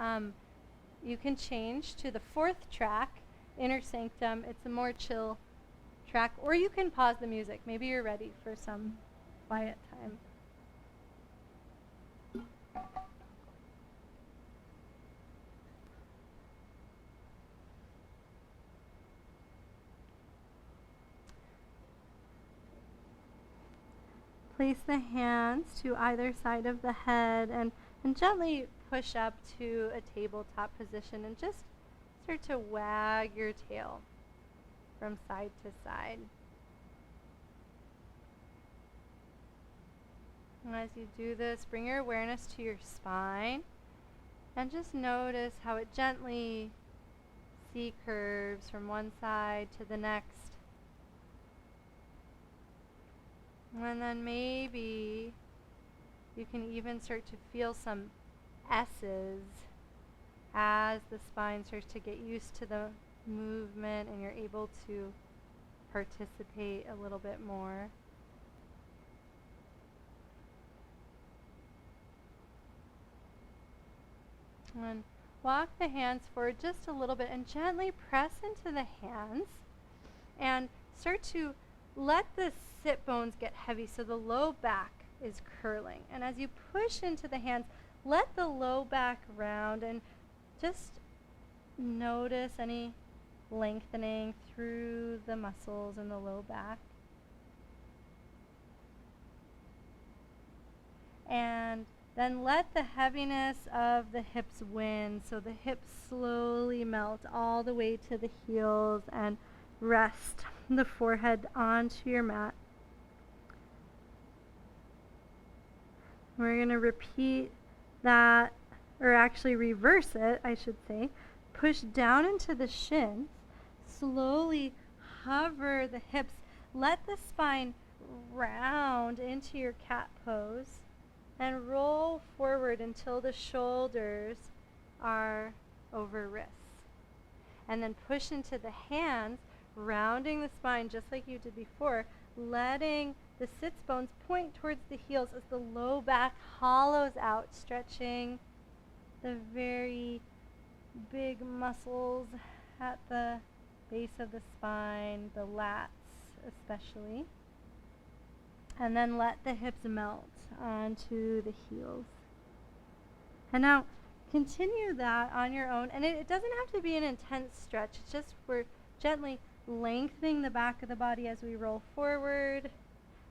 Speaker 1: you can change to the fourth track, Inner Sanctum. It's a more chill track, or you can pause the music. Maybe you're ready for some quiet time. Place the hands to either side of the head and gently push up to a tabletop position and just start to wag your tail from side to side. And as you do this, bring your awareness to your spine and just notice how it gently C-curves from one side to the next. And then maybe you can even start to feel some S's as the spine starts to get used to the movement and you're able to participate a little bit more. And walk the hands forward just a little bit and gently press into the hands and start to let the sit bones get heavy so the low back is curling. And as you push into the hands, let the low back round and just notice any lengthening through the muscles in the low back. And then let the heaviness of the hips win, so the hips slowly melt all the way to the heels and rest the forehead onto your mat. We're going to repeat that, or actually reverse it, I should say. Push down into the shins, slowly hover the hips, let the spine round into your cat pose, and roll forward until the shoulders are over wrists. And then push into the hands, rounding the spine just like you did before, letting the sits bones point towards the heels as the low back hollows out, stretching the very big muscles at the base of the spine, the lats especially. And then let the hips melt onto the heels. And now continue that on your own. And it doesn't have to be an intense stretch. It's just we're gently lengthening the back of the body as we roll forward.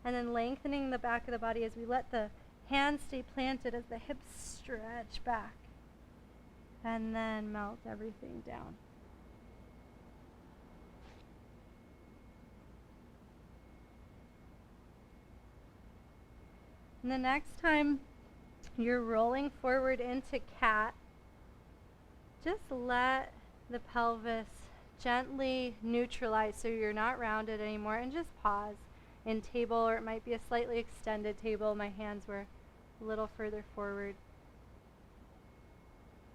Speaker 1: And then lengthening the back of the body as we let the hands stay planted as the hips stretch back. And then melt everything down. And the next time you're rolling forward into cat, just let the pelvis gently neutralize so you're not rounded anymore, and just pause in table, or it might be a slightly extended table. My hands were a little further forward.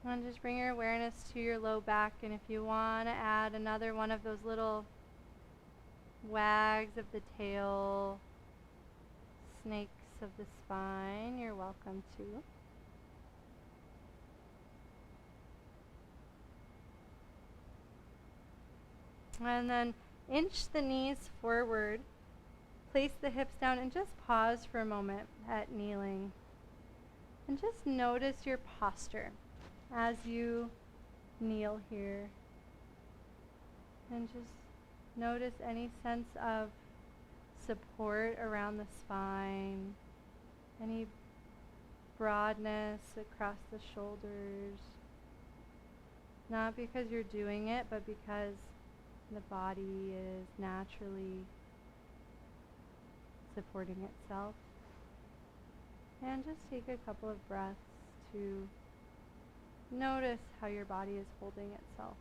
Speaker 1: And just bring your awareness to your low back, and if you want to add another one of those little wags of the tail, snakes of the spine, you're welcome to. And then inch the knees forward, place the hips down, and just pause for a moment at kneeling. And just notice your posture as you kneel here. And just notice any sense of support around the spine, any broadness across the shoulders. Not because you're doing it, but because the body is naturally supporting itself. And just take a couple of breaths to notice how your body is holding itself.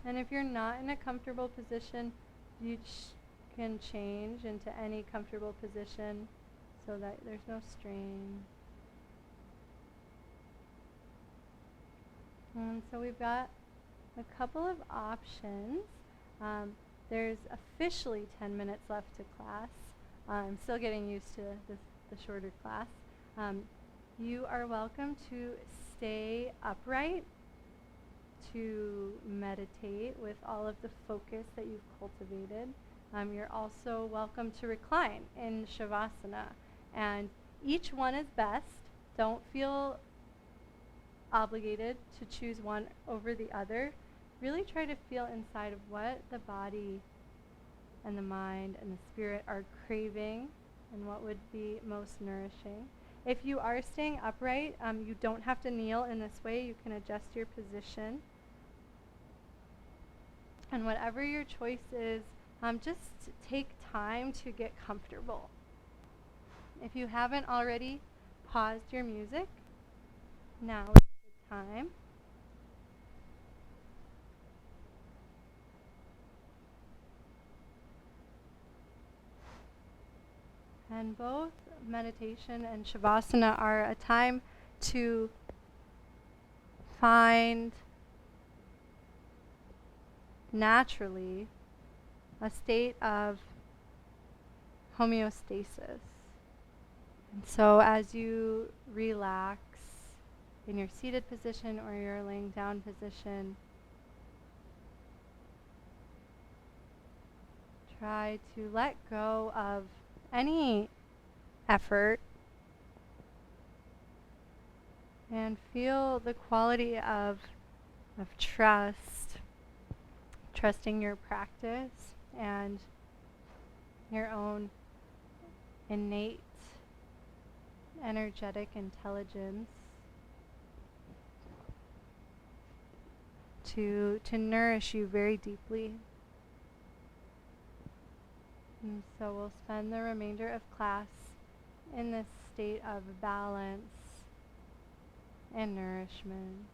Speaker 1: And if you're not in a comfortable position, you can change into any comfortable position so that there's no strain. And so we've got a couple of options. There's officially 10 minutes left to class. I'm still getting used to the shorter class. You are welcome to stay upright, to meditate with all of the focus that you've cultivated. You're also welcome to recline in Shavasana. And each one is best. Don't feel obligated to choose one over the other. Really try to feel inside of what the body and the mind and the spirit are craving and what would be most nourishing. If you are staying upright, you don't have to kneel in this way. You can adjust your position. And whatever your choice is, just take time to get comfortable. If you haven't already paused your music, now is a good time. And both meditation and Shavasana are a time to find naturally a state of homeostasis. And so as you relax in your seated position or your laying down position, try to let go of any effort and feel the quality of trust, trusting your practice and your own innate energetic intelligence to nourish you very deeply. And so we'll spend the remainder of class in this state of balance and nourishment.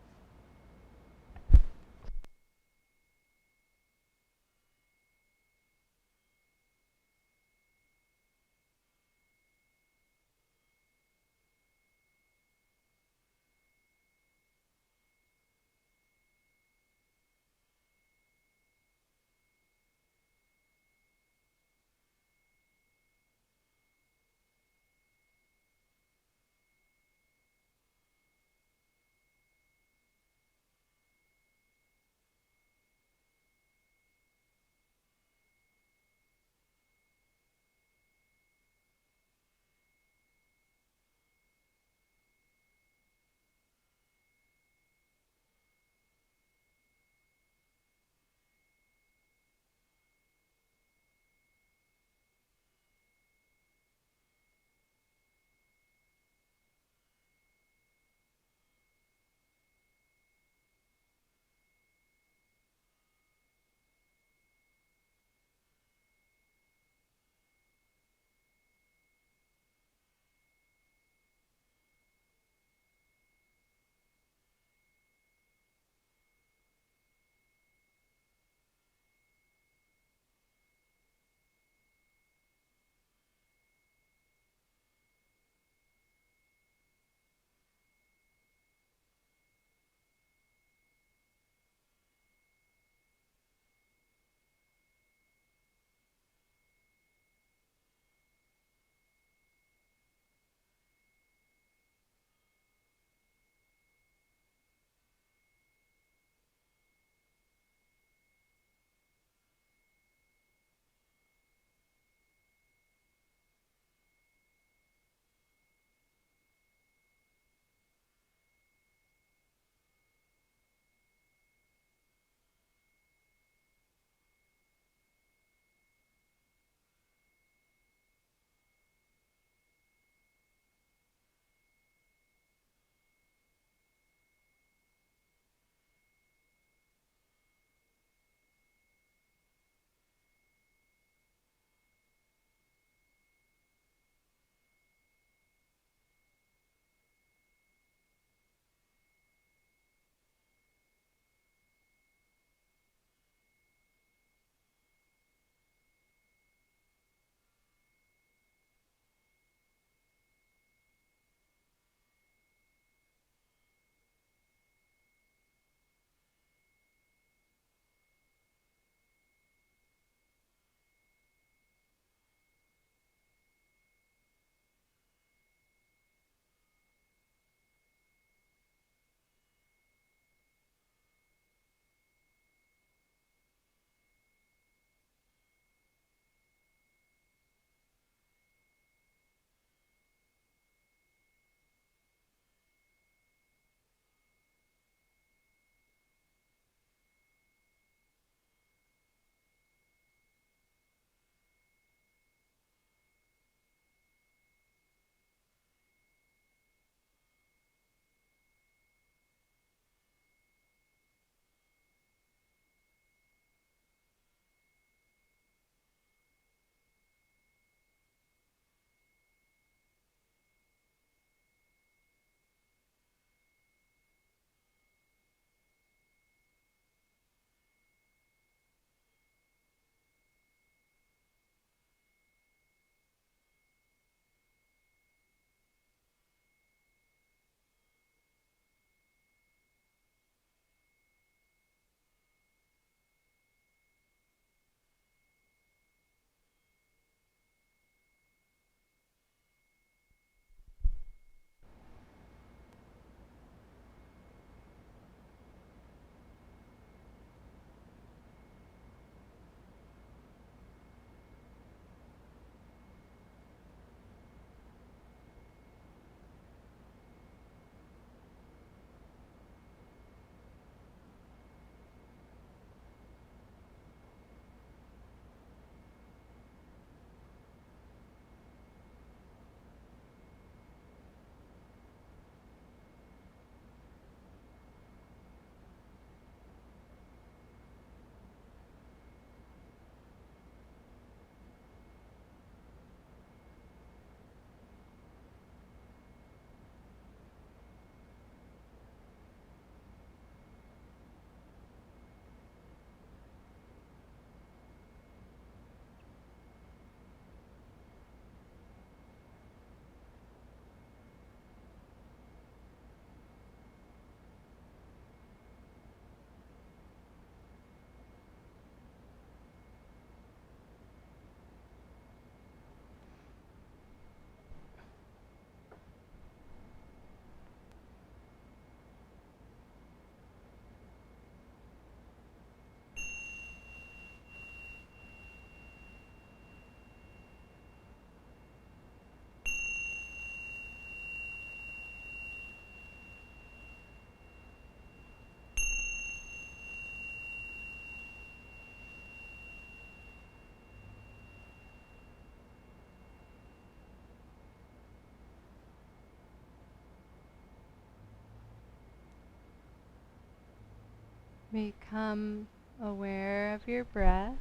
Speaker 1: Become aware of your breath.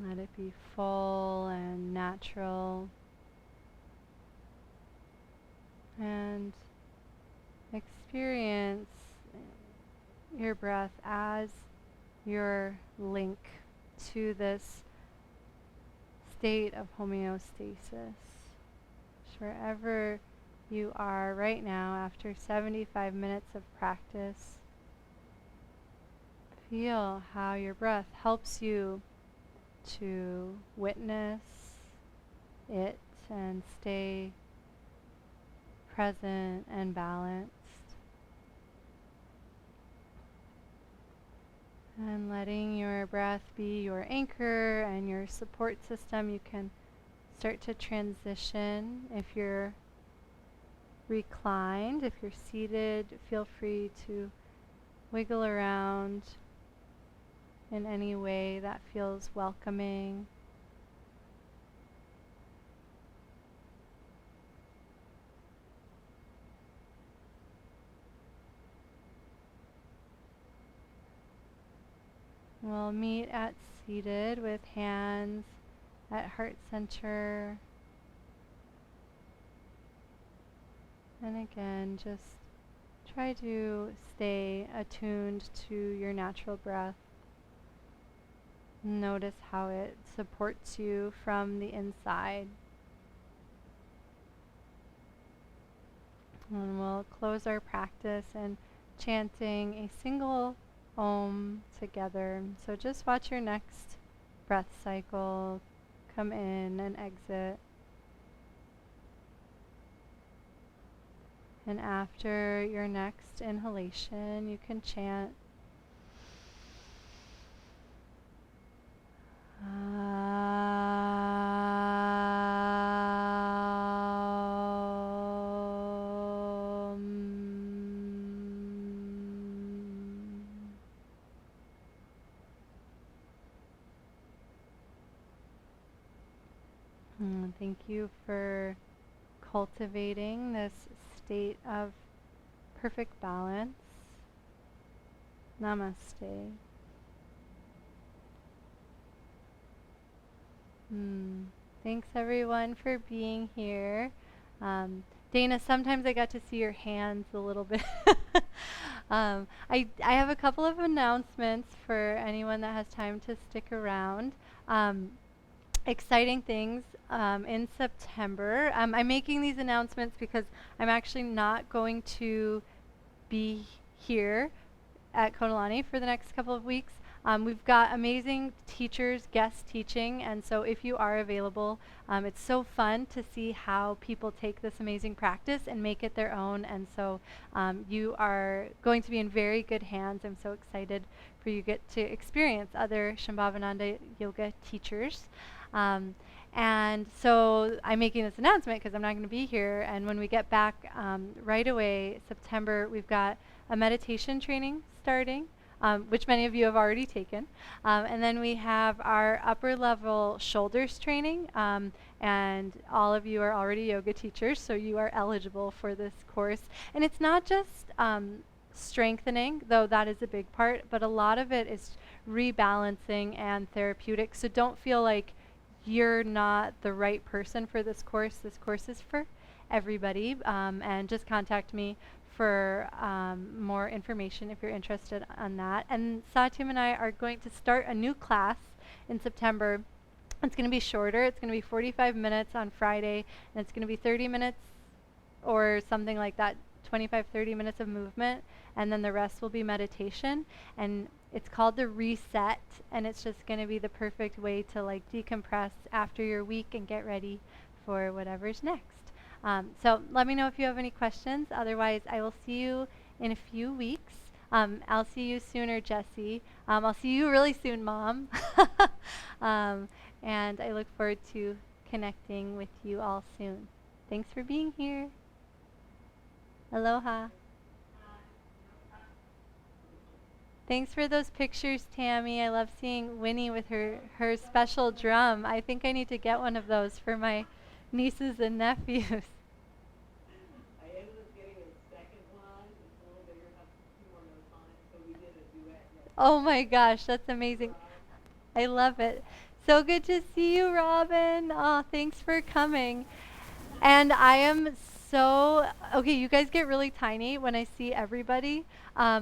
Speaker 1: Let it be full and natural. And experience your breath as your link to this state of homeostasis. Wherever you are right now after 75 minutes of practice, feel how your breath helps you to witness it and stay present and balanced. And letting your breath be your anchor and your support system, you can start to transition. If you're reclined, if you're seated, feel free to wiggle around in any way that feels welcoming. We'll meet at seated with hands at heart center. And again, just try to stay attuned to your natural breath. Notice how it supports you from the inside. And we'll close our practice and chanting a single Om together. So just watch your next breath cycle come in and exit. And after your next inhalation, you can chant Thank you for cultivating this state of perfect balance. Namaste. Thanks everyone for being here. Dana, sometimes I got to see your hands a little bit. I have a couple of announcements for anyone that has time to stick around. Exciting things in September. I'm making these announcements because I'm actually not going to be here at Konalani for the next couple of weeks. We've got amazing teachers guest teaching, and so if you are available, it's so fun to see how people take this amazing practice and make it their own, and so you are going to be in very good hands. I'm so excited for you get to experience other Shambhavananda yoga teachers. And so I'm making this announcement because I'm not going to be here, and when we get back right away, September, we've got a meditation training starting, which many of you have already taken. And then we have our upper level shoulders training, and all of you are already yoga teachers, so you are eligible for this course. And it's not just strengthening, though that is a big part, but a lot of it is rebalancing and therapeutic. So don't feel like you're not the right person for this course. This course is for everybody, and just contact me for more information if you're interested on that. And Satyam and I are going to start a new class in September. It's going to be shorter. It's going to be 45 minutes on Friday, and it's going to be 30 minutes or something like that, 25, 30 minutes of movement, and then the rest will be meditation. And it's called the Reset, and it's just going to be the perfect way to like decompress after your week and get ready for whatever's next. So let me know if you have any questions. Otherwise, I will see you in a few weeks. I'll see you sooner, Jessie. I'll see you really soon, Mom. And I look forward to connecting with you all soon. Thanks for being here. Aloha. Thanks for those pictures, Tammy. I love seeing Winnie with her special drum. I think I need to get one of those for my nieces and nephews.
Speaker 2: I ended up getting a second one. It's a little bigger, has a few more notes
Speaker 1: Oh my gosh, that's amazing. I love it. So good to see you, Robin. Oh, thanks for coming. And I am so, okay, you guys get really tiny when I see everybody.